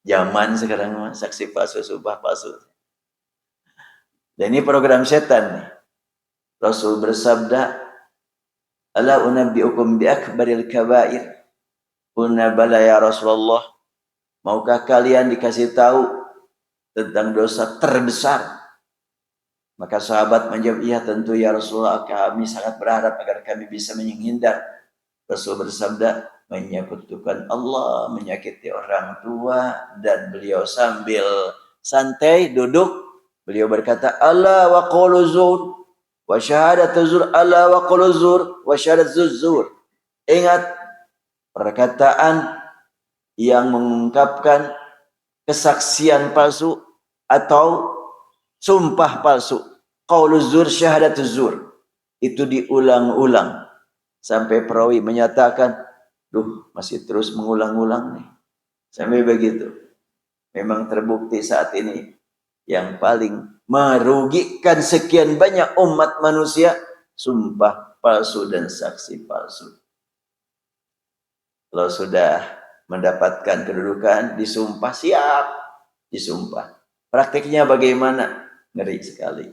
Zaman sekarang saksi palsu, sumpah palsu. Dan ini program setan nih. Rasul bersabda, ala unabbi'ukum bi akbaril kabair. Qulna bala ya Rasulullah. Maukah kalian dikasih tahu tentang dosa terbesar? Maka sahabat menjawab, iya tentu ya Rasulullah, kami sangat berharap agar kami bisa menghindar. Rasul bersabda, menyekutukan Allah, menyakiti orang tua. Dan beliau sambil santai duduk, beliau berkata, ala wa qawlu zur wa syahadatu zur, ala wa qawlu zur wa syahadatu zur. Ingat perkataan yang mengungkapkan kesaksian palsu atau sumpah palsu. Qauluz zur, syahadatuz zur. Itu diulang-ulang. Sampai perawi menyatakan, duh masih terus mengulang-ulang nih. Sampai begitu. Memang terbukti saat ini yang paling merugikan sekian banyak umat manusia, sumpah palsu dan saksi palsu. Kalau sudah mendapatkan kedudukan, disumpah, siap disumpah. Praktiknya bagaimana? Ngeri sekali.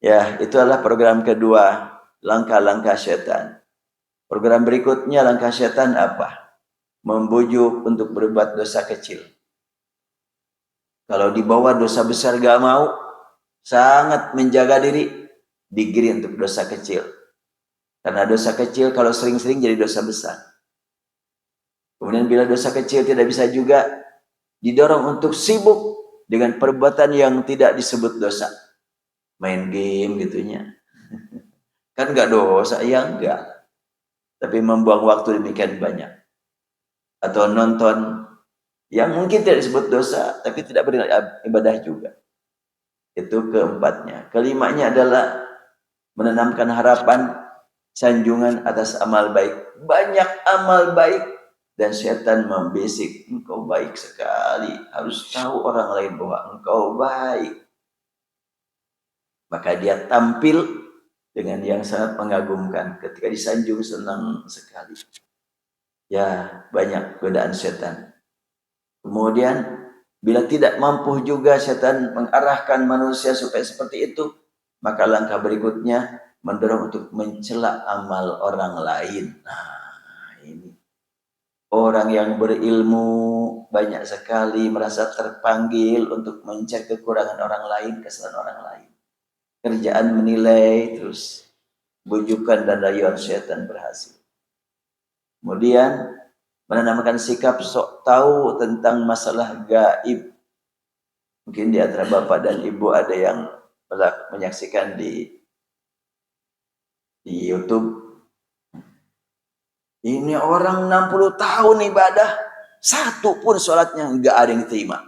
Ya, itu adalah program kedua, langkah-langkah setan. Program berikutnya, langkah setan apa? Membujuk untuk berbuat dosa kecil. Kalau dibawa dosa besar gak mau, sangat menjaga diri, digiring untuk dosa kecil. Karena dosa kecil kalau sering-sering jadi dosa besar. Kemudian bila dosa kecil tidak bisa juga, didorong untuk sibuk dengan perbuatan yang tidak disebut dosa. Main game gitunya. Kan gak dosa, ya enggak. Tapi membuang waktu demikian banyak. Atau nonton yang mungkin tidak disebut dosa, tapi tidak beribadah juga. Itu keempatnya. Kelimanya adalah menanamkan harapan, sanjungan atas amal baik. Banyak amal baik dan setan membisik, engkau baik sekali, harus tahu orang lain bahwa engkau baik. Maka dia tampil dengan yang sangat mengagumkan. Ketika disanjung senang sekali. Ya, banyak godaan setan. Kemudian bila tidak mampu juga setan mengarahkan manusia supaya seperti itu, maka langkah berikutnya mendorong untuk mencela amal orang lain. Nah, ini orang yang berilmu banyak sekali merasa terpanggil untuk mencari kekurangan orang lain, kesalahan orang lain. Kerjaan menilai, terus bujukan dan rayuan setan berhasil. Kemudian menanamkan sikap sok tahu tentang masalah gaib. Mungkin di antara bapak dan ibu ada yang menyaksikan di YouTube. Ini orang 60 tahun ibadah, satu pun sholatnya nggak ada yang diterima.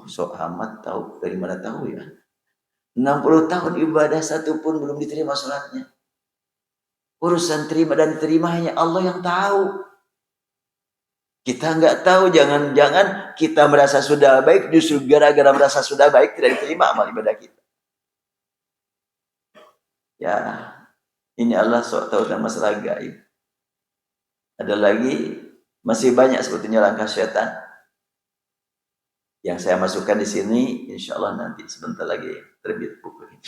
Sok amat tahu, dari mana tahu ya? 60 tahun ibadah, satu pun belum diterima sholatnya. Urusan terima dan diterima hanya Allah yang tahu. Kita nggak tahu, jangan-jangan kita merasa sudah baik, justru gara-gara merasa sudah baik tidak diterima amal ibadah kita. Ya, ini Allah sok tahu tentang masalah gaib. Ada lagi, masih banyak sebetulnya langkah setan yang saya masukkan di sini. Insya Allah nanti sebentar lagi terbit buku ini.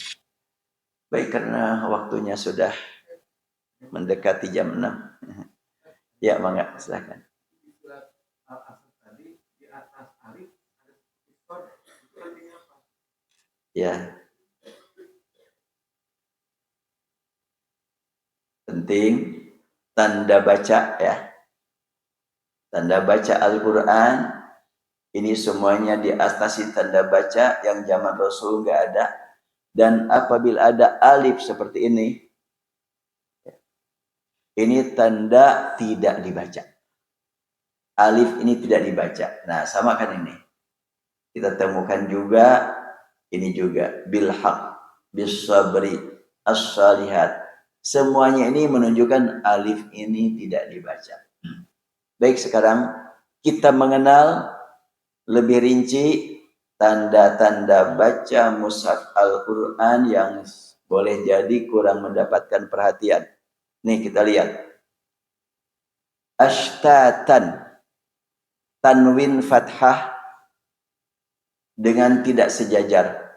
Baik, karena waktunya sudah mendekati jam 6. Ya, mangga, silakan. Ya. Penting tanda baca ya. Tanda baca Al-Quran ini semuanya diatasi tanda baca yang zaman Rasul nggak ada. Dan apabila ada alif seperti ini tanda tidak dibaca. Alif ini tidak dibaca. Nah, sama kan ini. Kita temukan juga ini juga bilhaq, bisabri, as-salihat. Semuanya ini menunjukkan alif ini tidak dibaca. Baik, sekarang kita mengenal lebih rinci tanda-tanda baca mushaf Al-Quran yang boleh jadi kurang mendapatkan perhatian. Nih kita lihat. Ashtatan, tanwin fathah dengan tidak sejajar.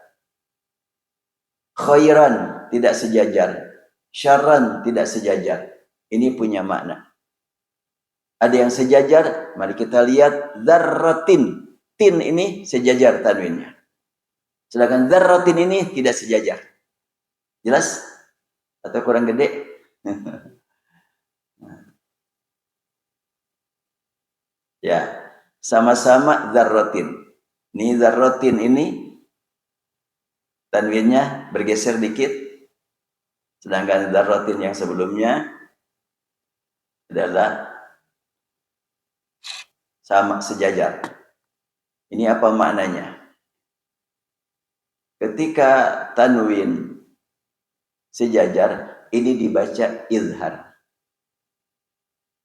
Khairan, tidak sejajar. Syarran, tidak sejajar. Ini punya makna. Ada yang sejajar, mari kita lihat dzarratin. Tin ini sejajar tanwinnya. Sedangkan dzarratin ini tidak sejajar. Jelas? Atau kurang gede? Ya, sama-sama dzarratin. Ini dzarratin ini tanwinnya bergeser dikit. Sedangkan dzarratin yang sebelumnya adalah sama sejajar. Ini apa maknanya? Ketika tanwin sejajar, ini dibaca izhar.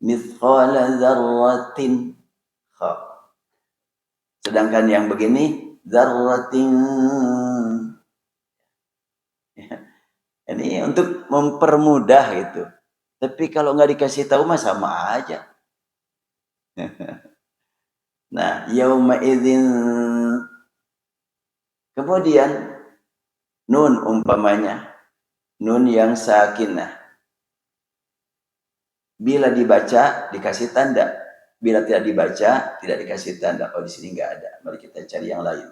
Mithqala dzarratin kha. Sedangkan yang begini dzarratin. Ini untuk mempermudah itu. Tapi kalau nggak dikasih tahu mah sama aja. Nah, yauma idzin. Kemudian nun umpamanya, nun yang sakinah. Bila dibaca dikasih tanda, bila tidak dibaca tidak dikasih tanda. Oh, di sini nggak ada. Mari kita cari yang lain.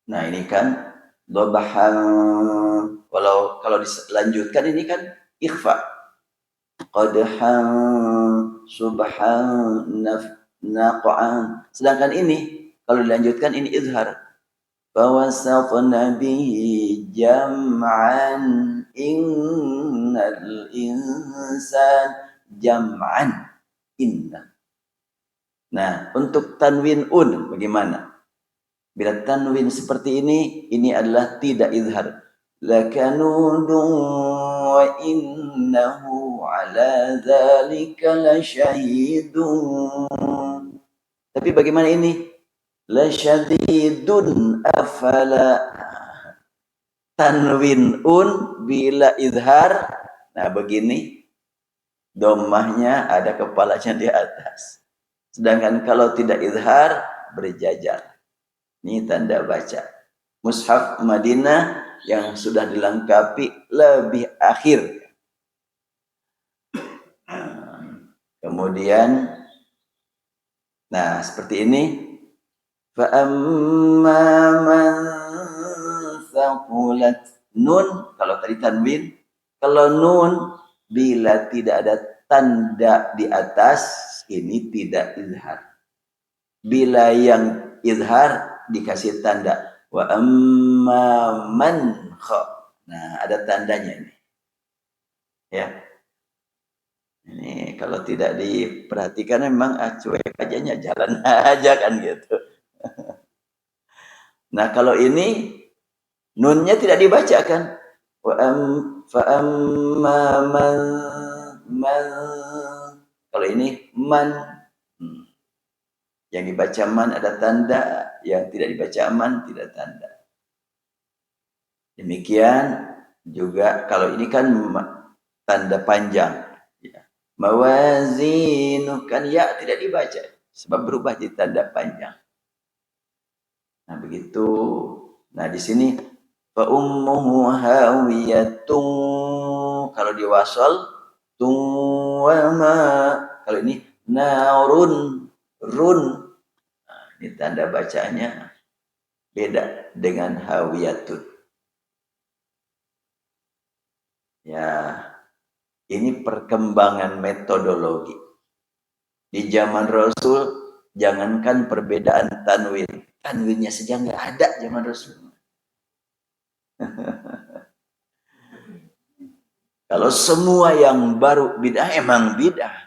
Nah, ini kan dhabahan. Kalau dilanjutkan ini kan ikhfa. Qadhan subhan naqan. Sedangkan ini kalau dilanjutkan ini izhar. Fawasatna bihi jam'an innal insan jam'an inna. Nah, untuk tanwin bagaimana? Bila tanwin seperti ini adalah tidak izhar. Lakanudun wa innahu ala dzalika lasyahidun. Tapi bagaimana ini? Lasyadidun afala. Tanwin bila izhar, nah begini, dhammahnya ada kepalanya di atas. Sedangkan kalau tidak izhar berjajar. Ini tanda baca. Mushaf Madinah yang sudah dilengkapi lebih akhir. Kemudian, nah seperti ini. Fa'amma man thaqulat. Nun, kalau tadi tanwin. Kalau nun, bila tidak ada tanda di atas, ini tidak izhar. Bila yang izhar, dikasih tanda wa amma man kha. Nah, ada tandanya ini. Ya. Ini kalau tidak diperhatikan memang cuek aja jalan aja kan gitu. Nah, kalau ini nunnya tidak dibacakan. Wa fa amma man. Kalau ini man. Yang dibaca man ada tanda, yang tidak dibaca man tidak tanda. Demikian juga kalau ini kan tanda panjang. Ya. Mawazinu kan ya tidak dibaca sebab berubah jadi tanda panjang. Nah begitu. Nah di sini fa ummuhu hawiyatun. Kalau diwasal tuwama. Kalau ini narun run. Nah, ini tanda bacanya beda dengan hawiyatun. Ya, ini perkembangan metodologi. Di zaman Rasul, jangankan perbedaan tanwin. Tanwinnya saja nggak ada zaman Rasul. Kalau semua yang baru bid'ah, emang bid'ah.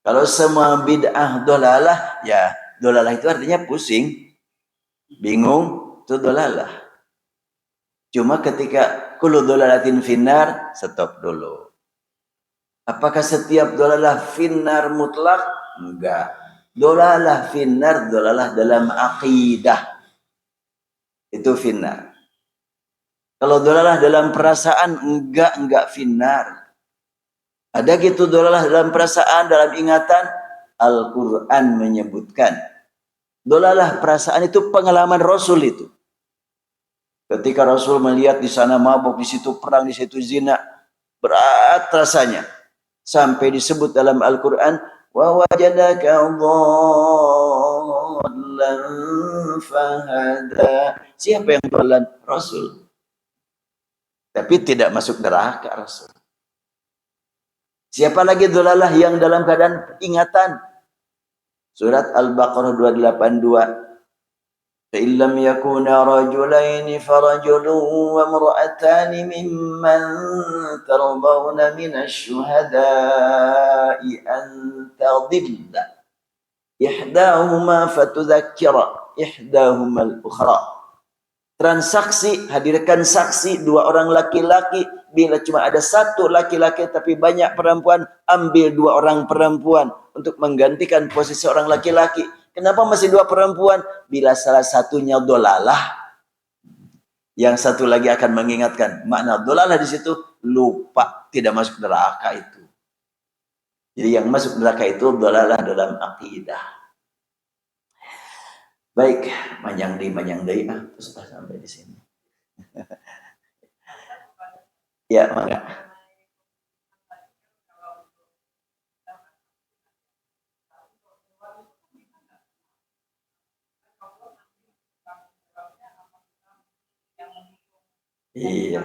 Kalau semua bid'ah dolalah, ya dolalah itu artinya pusing, bingung, itu dolalah. Cuma ketika kullu dolalatin finnar, stop dulu. Apakah setiap dolalah finnar mutlak? Enggak. Dolalah finnar, dolalah dalam aqidah. Itu finnar. Kalau dolalah dalam perasaan, enggak finnar. Ada gitu dolalah dalam perasaan, dalam ingatan. Al-Quran menyebutkan. Dolalah perasaan itu pengalaman Rasul itu. Ketika Rasul melihat di sana mabuk, di situ perang, di situ zina. Berat rasanya. Sampai disebut dalam Al-Quran. Wa wajadaka dhallan fahada. Siapa yang dhallan? Rasul. Tapi tidak masuk neraka Rasul. Siapa lagi dhalalah yang dalam keadaan ingatan? Surat Al-Baqarah 282. Fa'illam yakuna rajulaini farajulun wa mura'atani mimman tarbawna minasy syuhada'i an tadilla. Ihdahuma fatudzakkira ihdahuma al-ukhra. Transaksi, hadirkan saksi dua orang laki-laki. Bila cuma ada satu laki-laki tapi banyak perempuan, ambil dua orang perempuan untuk menggantikan posisi orang laki-laki. Kenapa masih dua perempuan? Bila salah satunya dolalah, yang satu lagi akan mengingatkan. Makna dolalah di situ lupa, tidak masuk neraka itu. Jadi yang masuk neraka itu dolalah dalam akidah. Baik, panjang deh, terus sampai di sini. Ya, mangga. Iya.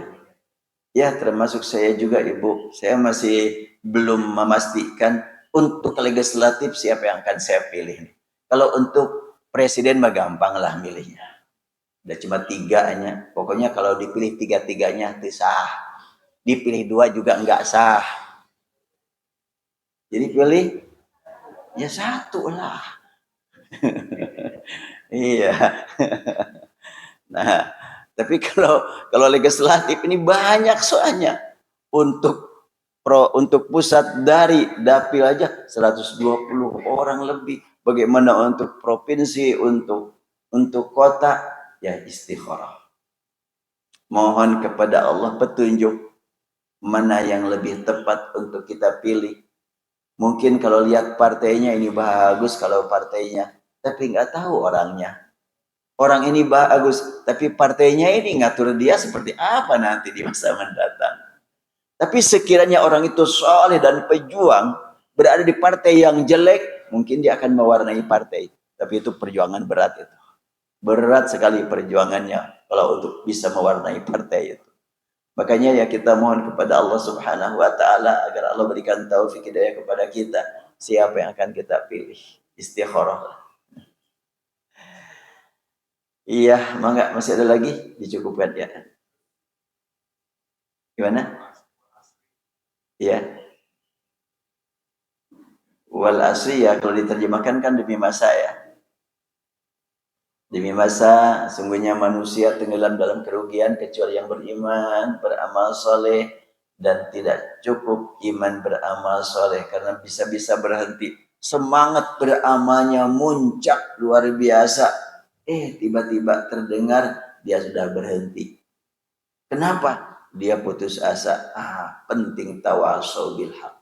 Ya, termasuk saya juga, Ibu. Saya masih belum memastikan untuk legislatif siapa yang akan saya pilih. Kalau untuk presiden mah gampang lah milihnya. Udah cuma 3 nya. Pokoknya kalau dipilih 3-3-nya itu sah. Dipilih 2 juga enggak sah. Jadi pilih ya 1 lah. Iya. Nah, tapi kalau legislatif ini banyak soalnya. Untuk pusat dari dapil aja 120 orang lebih. Bagaimana untuk provinsi, untuk kota, ya istikharah. Mohon kepada Allah petunjuk mana yang lebih tepat untuk kita pilih. Mungkin kalau lihat partainya ini bagus kalau partainya, tapi nggak tahu orangnya. Orang ini bagus, tapi partainya ini ngatur dia seperti apa nanti di masa mendatang. Tapi sekiranya orang itu soleh dan pejuang, berada di partai yang jelek, mungkin dia akan mewarnai partai. Tapi itu perjuangan berat itu. Berat sekali perjuangannya kalau untuk bisa mewarnai partai itu. Makanya ya kita mohon kepada Allah Subhanahu wa taala agar Allah berikan taufik hidayah kepada kita siapa yang akan kita pilih. Istikharah. Iya, mangga masih ada lagi? Dicukupkan ya. Gimana? Iya. Wal asri ya kalau diterjemahkan kan demi masa ya. Demi masa, sungguhnya manusia tenggelam dalam kerugian kecuali yang beriman, beramal soleh, dan tidak cukup iman beramal soleh karena bisa-bisa berhenti. Semangat beramalnya muncak luar biasa. Tiba-tiba terdengar dia sudah berhenti. Kenapa? Dia putus asa. Penting tawasau bil haq.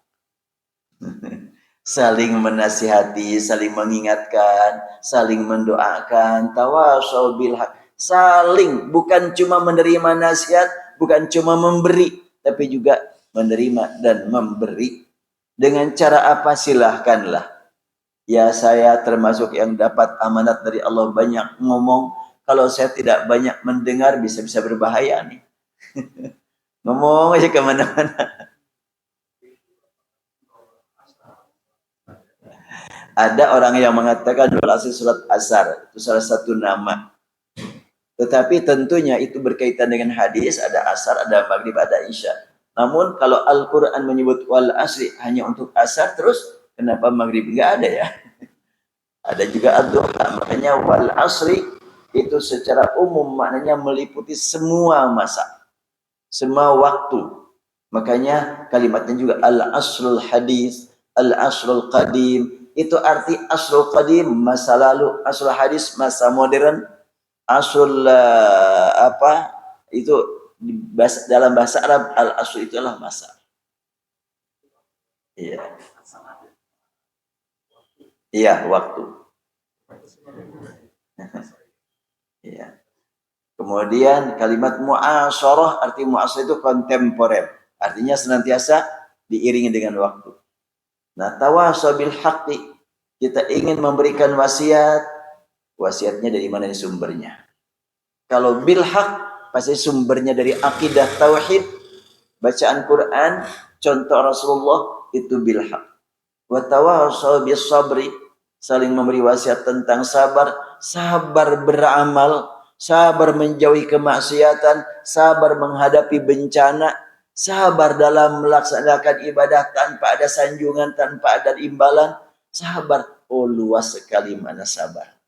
Saling menasihati, saling mengingatkan, saling mendoakan, tawasau bil haq. Saling, bukan cuma menerima nasihat, bukan cuma memberi, tapi juga menerima dan memberi. Dengan cara apa? Silahkanlah. Ya, saya termasuk yang dapat amanat dari Allah banyak ngomong. Kalau saya tidak banyak mendengar, bisa-bisa berbahaya nih. Ngomong aja kemana-mana. Ada orang yang mengatakan surat asar itu salah satu nama. Tetapi tentunya itu berkaitan dengan hadis, ada asar, ada maghrib, ada isya. Namun kalau Al-Quran menyebut wal asri hanya untuk asar, terus kenapa maghrib enggak ada ya? Ada juga ad-duha. Makanya wal asri itu secara umum maknanya meliputi semua masa, semua waktu. Makanya kalimatnya juga al-asrul hadis, al-asrul qadim. Itu arti asrul qadim masa lalu, asrul hadis masa modern, asrul itu dalam bahasa Arab al-asr itu adalah masa. Iya. Iya, waktu. Iya. Kemudian kalimat mu'asyarah, arti mu'asyarah itu kontemporer. Artinya senantiasa diiringi dengan waktu. Nah, tawasau bil haqqi, kita ingin memberikan wasiat, wasiatnya dari mana sumbernya? Kalau bil haq, pasti sumbernya dari akidah tauhid, bacaan Quran, contoh Rasulullah itu bil haq. Wa tawasau bis sabri, saling memberi wasiat tentang sabar, sabar beramal, sabar menjauhi kemaksiatan, sabar menghadapi bencana, sabar dalam melaksanakan ibadah tanpa ada sanjungan, tanpa ada imbalan, sabar Oh, luas sekali mana sabar.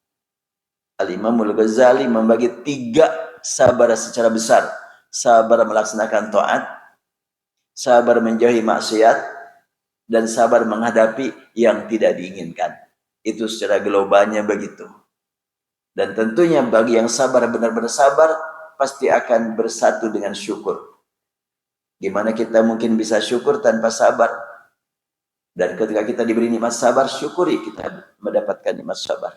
Al-Imamul Ghazali membagi 3 sabar secara besar. Sabar melaksanakan taat, sabar menjauhi maksiat, dan sabar menghadapi yang tidak diinginkan. Itu secara globalnya begitu. Dan tentunya bagi yang sabar, benar-benar sabar, pasti akan bersatu dengan syukur. Gimana kita mungkin bisa syukur tanpa sabar? Dan ketika kita diberi nikmat sabar, syukuri kita mendapatkan nikmat sabar.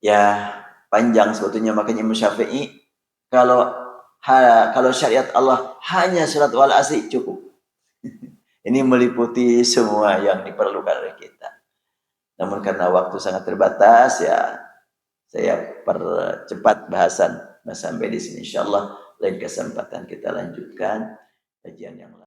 Ya, panjang sebetulnya, makanya Imam Syafi'i kalau syariat Allah hanya surat wal asri cukup. Ini meliputi semua yang diperlukan oleh kita. Namun karena waktu sangat terbatas, ya saya percepat bahasan sampai di sini. Insyaallah lain kesempatan kita lanjutkan kajian yang lain.